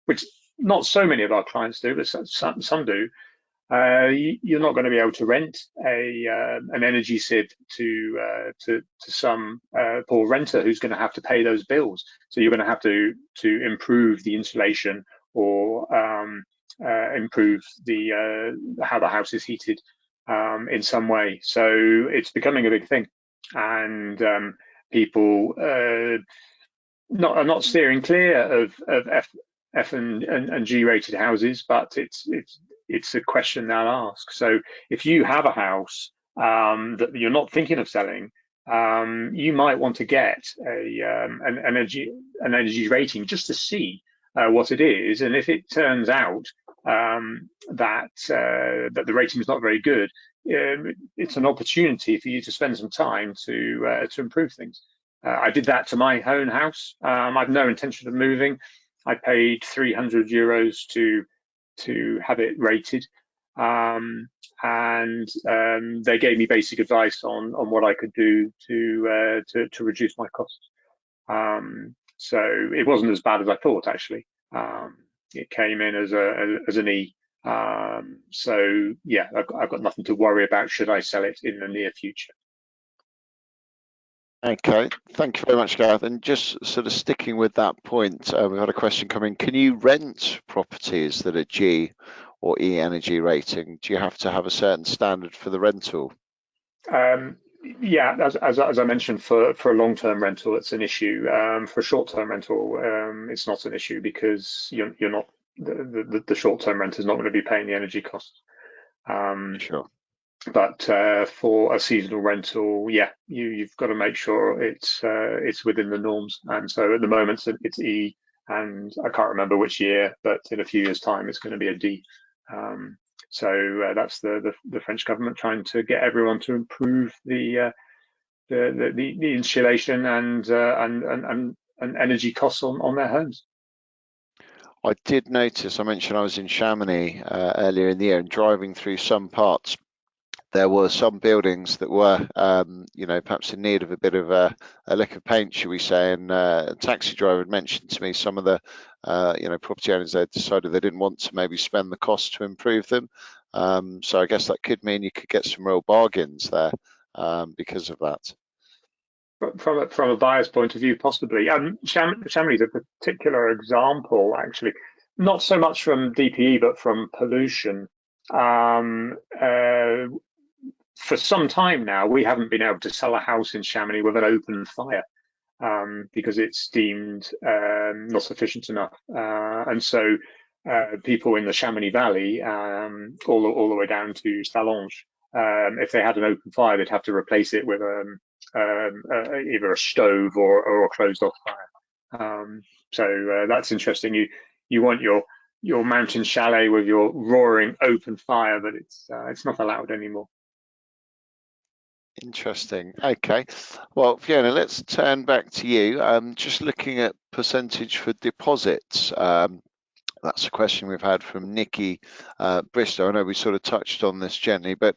which not so many of our clients do, but some do, you're not going to be able to rent an energy sieve to some poor renter who's going to have to pay those bills. So you're going to have to improve the insulation or improve how the house is heated in some way. So it's becoming a big thing, and people are not steering clear of F and G rated houses, but it's a question they'll ask. So if you have a house that you're not thinking of selling, you might want to get an energy rating just to see what it is. And if it turns out that the rating is not very good, it's an opportunity for you to spend some time to improve things. I did that to my own house. I've no intention of moving. I paid €300 to have it rated, and they gave me basic advice on what I could do to reduce my costs. So it wasn't as bad as I thought, actually. It came in as an E. So yeah, I've got nothing to worry about should I sell it in the near future. Okay, thank you very much, Gareth. And just sort of sticking with that point, we've had a question coming. Can you rent properties that are G or E energy rating? Do you have to have a certain standard for the rental? Yeah, as I mentioned, for a long-term rental, it's an issue. For a short-term rental, it's not an issue, because you're not the short-term renter is not going to be paying the energy costs. Sure. But for a seasonal rental, yeah, you've got to make sure it's within the norms. And so at the moment it's E, and I can't remember which year, but in a few years' time it's going to be a D. So that's the French government trying to get everyone to improve the insulation and energy costs on their homes. I did notice, I mentioned I was in Chamonix earlier in the year, and driving through some parts, there were some buildings that were, perhaps in need of a bit of a lick of paint, should we say. And a taxi driver had mentioned to me some of the, property owners, they decided they didn't want to maybe spend the cost to improve them. So I guess that could mean you could get some real bargains there because of that. From a buyer's point of view, possibly. Chamonix is a particular example, actually, not so much from DPE, but from pollution. For some time now, we haven't been able to sell a house in Chamonix with an open fire because it's deemed not sufficient enough. And so people in the Chamonix Valley, all the way down to Sallanches, if they had an open fire, they'd have to replace it with either a stove or a closed-off fire. So that's interesting. You want your mountain chalet with your roaring open fire, but it's not allowed anymore. Interesting. Okay. Well, Fiona, let's turn back to you. Just looking at percentage for deposits. That's a question we've had from Nikki Bristow. I know we sort of touched on this gently, but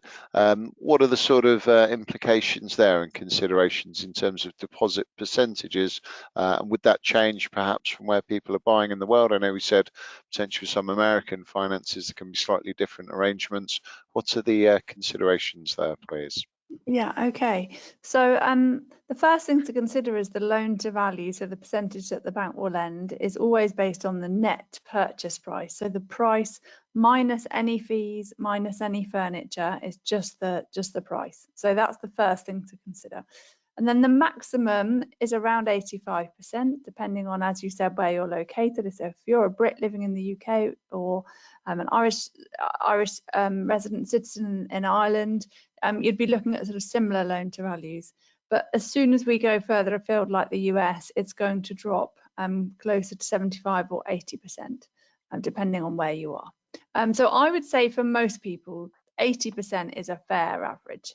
what are the sort of implications there and considerations in terms of deposit percentages? And would that change perhaps from where people are buying in the world? I know we said potentially some American finances, there can be slightly different arrangements. What are the considerations there, please? Yeah, okay. So the first thing to consider is the loan to value. So the percentage that the bank will lend is always based on the net purchase price. So the price minus any fees, minus any furniture is just the price. So that's the first thing to consider. And then the maximum is around 85%, depending on, as you said, where you're located. So if you're a Brit living in the UK or an Irish resident citizen in Ireland, you'd be looking at sort of similar loan to values. But as soon as we go further afield, like the US, it's going to drop closer to 75 or 80%, depending on where you are. So I would say for most people, 80% is a fair average.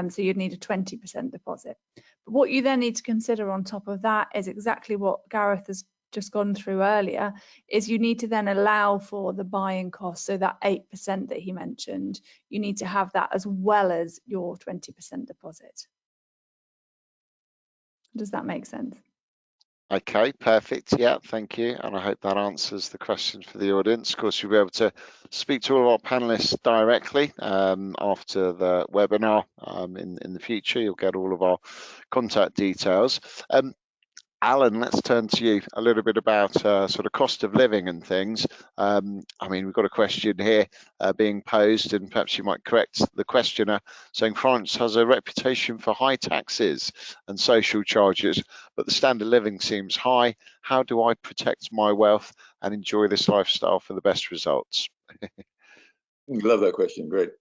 So you'd need a 20% deposit. But what you then need to consider on top of that is exactly what Gareth has just gone through earlier, is you need to then allow for the buying cost. So that 8% that he mentioned, you need to have that as well as your 20% deposit. Does that make sense? Okay, perfect. Yeah, thank you. And I hope that answers the question for the audience. Of course, you'll be able to speak to all of our panelists directly after the webinar in the future. You'll get all of our contact details. Alan, let's turn to you a little bit about sort of cost of living and things. I mean, we've got a question here being posed, and perhaps you might correct the questioner, saying France has a reputation for high taxes and social charges, but the standard of living seems high. How do I protect my wealth and enjoy this lifestyle for the best results? Love that question. Great.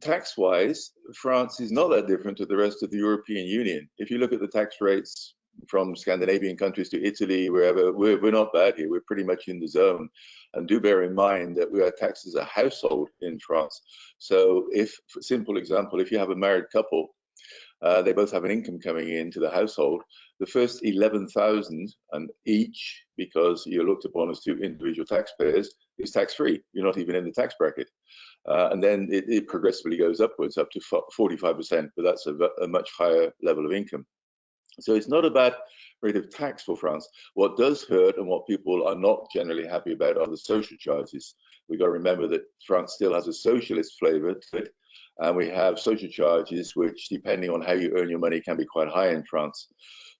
Tax-wise, France is not that different to the rest of the European Union. If you look at the tax rates from Scandinavian countries to Italy, wherever, we're not bad here. We're pretty much in the zone. And do bear in mind that we are taxed as a household in France. So if, for simple example, if you have a married couple, they both have an income coming into the household, the first 11,000 and each, because you're looked upon as two individual taxpayers, is tax-free. You're not even in the tax bracket. And then it progressively goes upwards up to 45%, but that's a much higher level of income. So it's not a bad rate of tax for France. What does hurt and what people are not generally happy about are the social charges. We've got to remember that France still has a socialist flavor to it, and we have social charges which, depending on how you earn your money, can be quite high in France.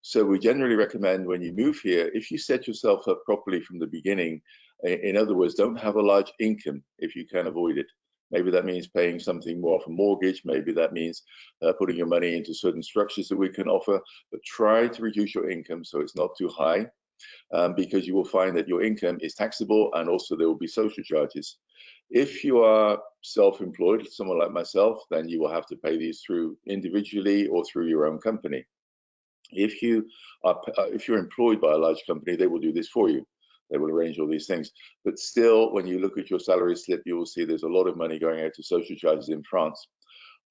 So we generally recommend when you move here, if you set yourself up properly from the beginning, in other words, don't have a large income if you can avoid it. Maybe that means paying something more off a mortgage. Maybe that means putting your money into certain structures that we can offer, but try to reduce your income so it's not too high, because you will find that your income is taxable and also there will be social charges. If you are self-employed, someone like myself, then you will have to pay these through individually or through your own company. If you're employed by a large company, they will do this for you. They will arrange all these things. But still, when you look at your salary slip, you will see there's a lot of money going out to social charges in France.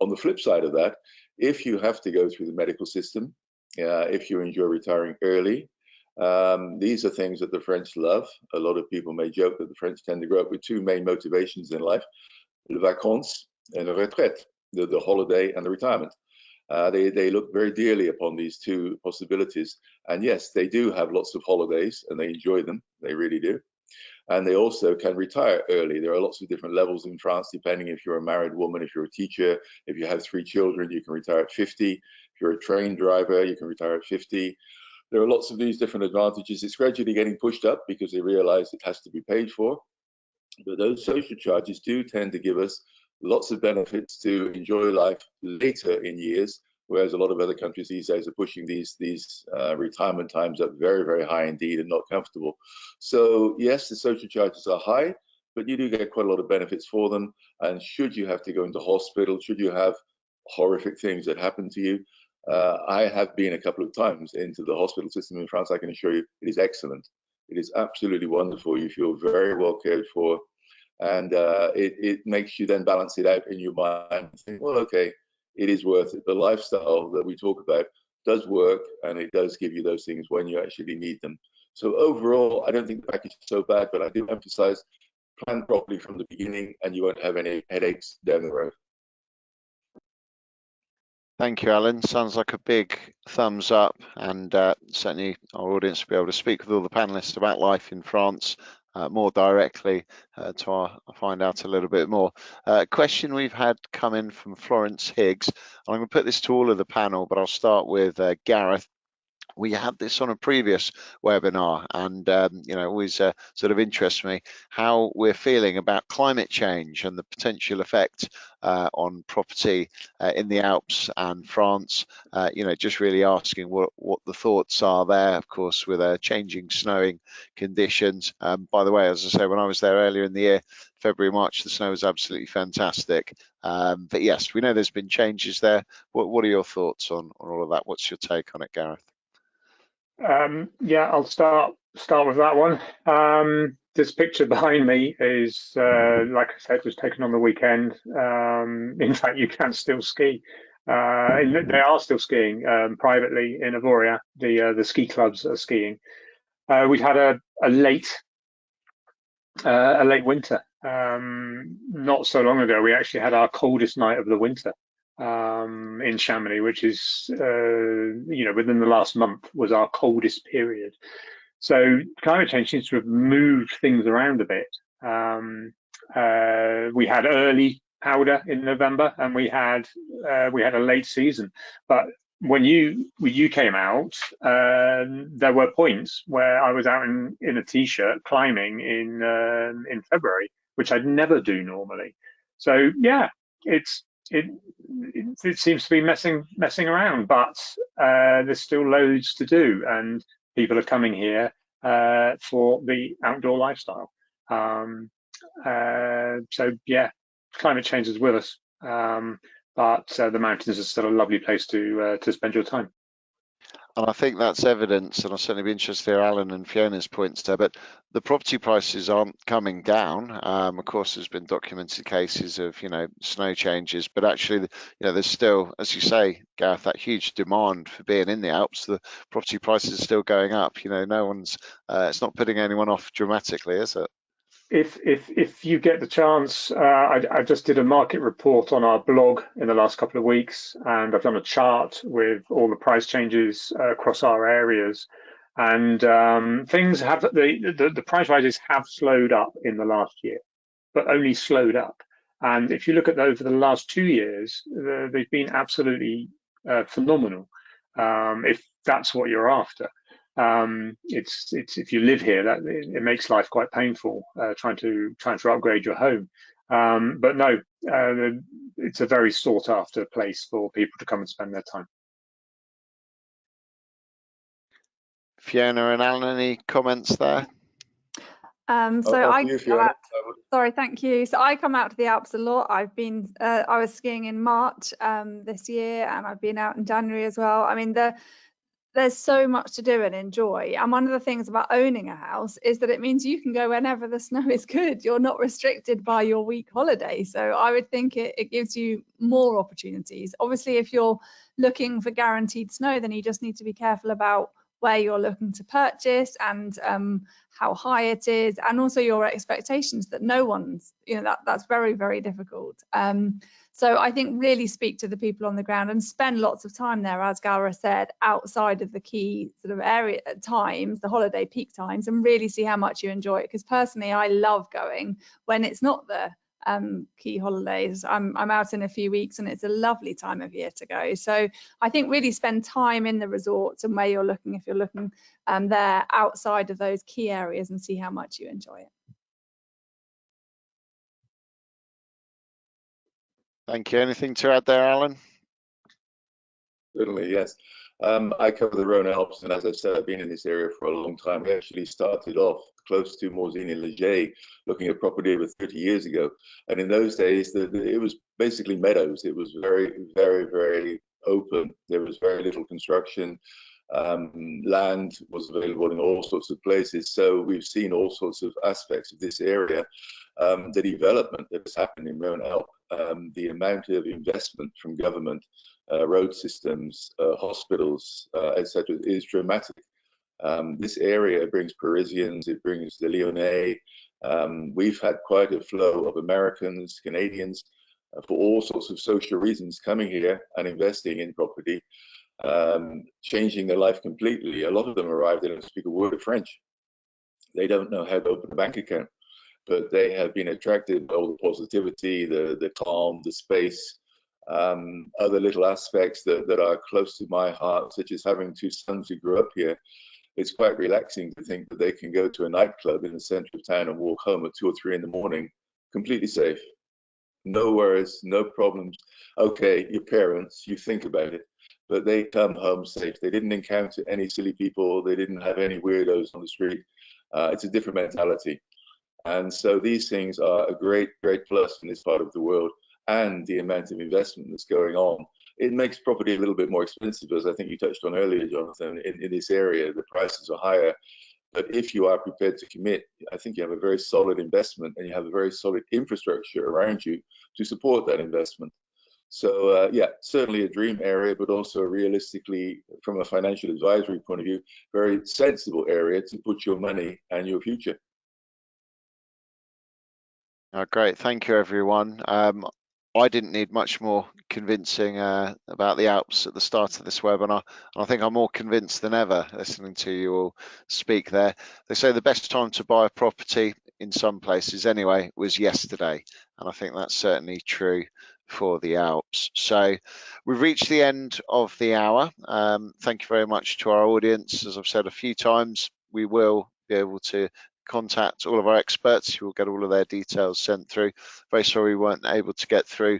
On the flip side of that, if you have to go through the medical system, if you enjoy retiring early, these are things that the French love. A lot of people may joke that the French tend to grow up with two main motivations in life, le vacances and the retraite, the holiday and the retirement. They look very dearly upon these two possibilities. And yes, they do have lots of holidays and they enjoy them. They really do. And they also can retire early. There are lots of different levels in France, depending if you're a married woman, if you're a teacher, if you have 3 children, you can retire at 50. If you're a train driver, you can retire at 50. There are lots of these different advantages. It's gradually getting pushed up because they realize it has to be paid for. But those social charges do tend to give us lots of benefits to enjoy life later in years, whereas a lot of other countries these days are pushing these retirement times up very, very high indeed and not comfortable. So yes, the social charges are high, but you do get quite a lot of benefits for them. And should you have to go into hospital, should you have horrific things that happen to you, I have been a couple of times into the hospital system in France. I can assure you it is excellent. It is absolutely wonderful. You feel very well cared for. And it makes you then balance it out in your mind and think, well, okay, it is worth it. The lifestyle that we talk about does work, and it does give you those things when you actually need them. So overall, I don't think the package is so bad, but I do emphasize plan properly from the beginning and you won't have any headaches down the road. Thank you, Alan. Sounds like a big thumbs up, and certainly our audience will be able to speak with all the panelists about life in France more directly to find out a little bit more. Question we've had come in from Florence Higgs. I'm going to put this to all of the panel, but I'll start with Gareth. We had this on a previous webinar, and always sort of interests me how we're feeling about climate change and the potential effect on property in the Alps and France. Just really asking what the thoughts are there, of course, with changing snowing conditions. By the way, as I say, when I was there earlier in the year, February, March, the snow was absolutely fantastic. But yes, we know there's been changes there. What are your thoughts on all of that? What's your take on it, Gareth? Yeah, I'll start with that one. This picture behind me is, like I said, was taken on the weekend. In fact, you can still ski. They are still skiing privately in Avoria. The ski clubs are skiing. We've had a late winter. Not so long ago, we actually had our coldest night of the winter in Chamonix, which is, within the last month was our coldest period. So climate change seems to have moved things around a bit. We had early powder in November, and we had a late season. But when you came out, there were points where I was out in a t-shirt climbing in February, which I'd never do normally. So yeah, it seems to be messing around, but there's still loads to do, and people are coming here for the outdoor lifestyle. So yeah, climate change is with us, but the mountains are still a lovely place to spend your time. And I think that's evidence, and I'll certainly be interested to hear Alan and Fiona's points there, but the property prices aren't coming down. Of course, there's been documented cases of, snow changes, but actually, there's still, as you say, Gareth, that huge demand for being in the Alps. The property prices are still going up. No one's, it's not putting anyone off dramatically, is it? If you get the chance, I just did a market report on our blog in the last couple of weeks, and I've done a chart with all the price changes across our areas, and things have the price rises have slowed up in the last year, but only slowed up. And if you look at over the last 2 years, they've been absolutely phenomenal. If that's what you're after. It's if you live here, that it makes life quite painful trying to upgrade your home. But no, it's a very sought after place for people to come and spend their time. Fiona and Alan, any comments there? Sorry, thank you. So I come out to the Alps a lot. I was skiing in March this year, and I've been out in January as well. I mean, there's so much to do and enjoy. And one of the things about owning a house is that it means you can go whenever the snow is good. You're not restricted by your week holiday. So I would think it gives you more opportunities. Obviously, if you're looking for guaranteed snow, then you just need to be careful about where you're looking to purchase and how high it is, and also your expectations that no one's, that's very, very difficult. So I think really speak to the people on the ground and spend lots of time there, as Gareth said, outside of the key sort of area times, the holiday peak times, and really see how much you enjoy it. Because personally, I love going when it's not the key holidays. I'm out in a few weeks, and it's a lovely time of year to go. So I think really spend time in the resorts and where you're looking, if you're looking there outside of those key areas, and see how much you enjoy it. Thank you. Anything to add there, Alan? Certainly, yes. I cover the Rhone Alps, and as I said, I've been in this area for a long time. We actually started off close to Morzine-Leger, looking at property over 30 years ago. And in those days, it was basically meadows. It was very, very, very open. There was very little construction. Land was available in all sorts of places. So we've seen all sorts of aspects of this area. The development that has happened in Rhone Alp, the amount of investment from government, road systems, hospitals, etc., is dramatic. This area brings Parisians, it brings the Lyonnais. We've had quite a flow of Americans, Canadians, for all sorts of social reasons coming here and investing in property, changing their life completely. A lot of them arrived, they don't speak a word of French. They don't know how to open a bank account, but they have been attracted by all the positivity, the calm, the space, other little aspects that are close to my heart, such as having two sons who grew up here. It's quite relaxing to think that they can go to a nightclub in the center of town and walk home at 2 or 3 in the morning, completely safe. No worries, no problems. Okay, your parents, you think about it, but they come home safe. They didn't encounter any silly people. They didn't have any weirdos on the street. It's a different mentality. And so these things are a great, great plus in this part of the world, and the amount of investment that's going on. It makes property a little bit more expensive, as I think you touched on earlier, Jonathan. In this area, the prices are higher. But if you are prepared to commit, I think you have a very solid investment, and you have a very solid infrastructure around you to support that investment. So yeah, certainly a dream area, but also realistically, from a financial advisory point of view, very sensible area to put your money and your future. Great, thank you everyone. I didn't need much more convincing about the Alps at the start of this webinar, and I think I'm more convinced than ever listening to you all speak there. They say the best time to buy a property, in some places anyway, was yesterday, and I think that's certainly true for the Alps. So we've reached the end of the hour. Thank you very much to our audience. As I've said a few times, we will be able to contact all of our experts who will get all of their details sent through. Very sorry we weren't able to get through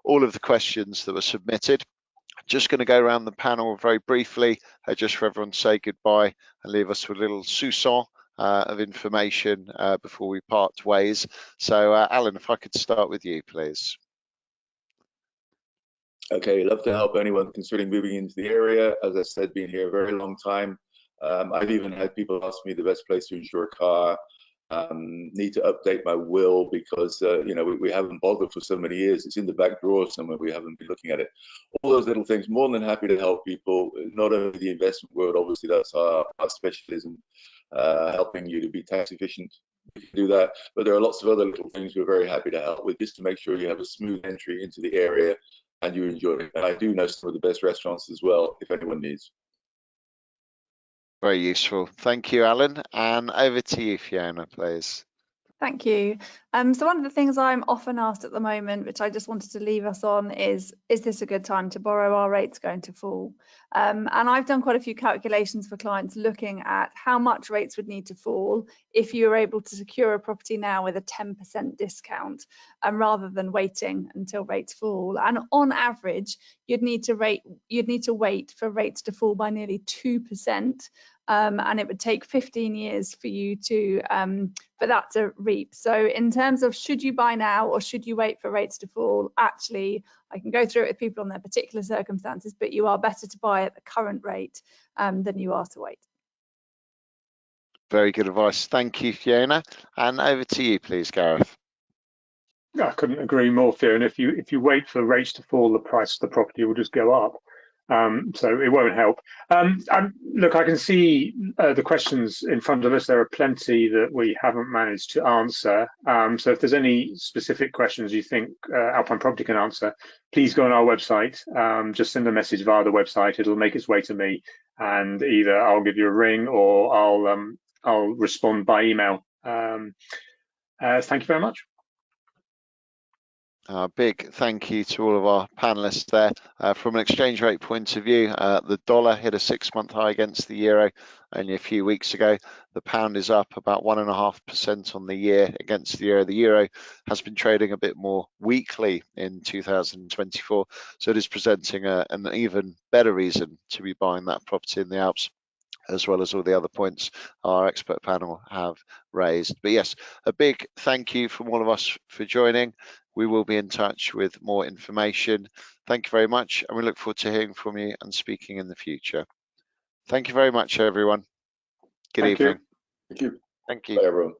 all of the questions that were submitted. Just going to go around the panel very briefly, just for everyone to say goodbye and leave us with a little soupçon of information before we part ways. So Alan, if I could start with you, please. Okay, love to help anyone considering moving into the area. As I said, been here a very long time. I've even had people ask me the best place to insure a car. Need to update my will because you know, we haven't bothered for so many years. It's in the back drawer somewhere. We haven't been looking at it. All those little things. More than happy to help people. Not only the investment world, obviously that's our specialism, helping you to be tax efficient. We can do that, but there are lots of other little things we're very happy to help with, just to make sure you have a smooth entry into the area and you enjoy it. And I do know some of the best restaurants as well, if anyone needs. Very useful. Thank you, Alan. And over to you, Fiona, please. Thank you. So one of the things I'm often asked at the moment, which I just wanted to leave us on, is this a good time to borrow? Are rates going to fall? And I've done quite a few calculations for clients looking at how much rates would need to fall if you were able to secure a property now with a 10% discount, rather than waiting until rates fall. And on average, you'd need to wait for rates to fall by nearly 2%. And it would take 15 years for you to for that to reap. So in terms of should you buy now or should you wait for rates to fall, actually I can go through it with people on their particular circumstances, but you are better to buy at the current rate than you are to wait. Very good advice. Thank you, Fiona. And over to you, please, Gareth. I couldn't agree more, Fiona. If you wait for rates to fall, the price of the property will just go up. So it won't help. Look, I can see the questions in front of us. There are plenty that we haven't managed to answer. So if there's any specific questions you think Alpine Property can answer, please go on our website. Just send a message via the website. It'll make its way to me, and either I'll give you a ring or I'll respond by email. Thank you very much. Big thank you to all of our panelists there. From an exchange rate point of view, the dollar hit a 6-month high against the euro only a few weeks ago. The pound is up about 1.5% on the year against the euro. The euro has been trading a bit more weakly in 2024, so it is presenting an even better reason to be buying that property in the Alps, as well as all the other points our expert panel have raised. But yes, a big thank you from all of us for joining. We will be in touch with more information. Thank you very much, and we look forward to hearing from you and speaking in the future. Thank you very much, everyone. Good evening. Thank you. Thank you. Bye, everyone.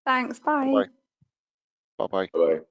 Thanks. Bye. Bye-bye. Bye-bye.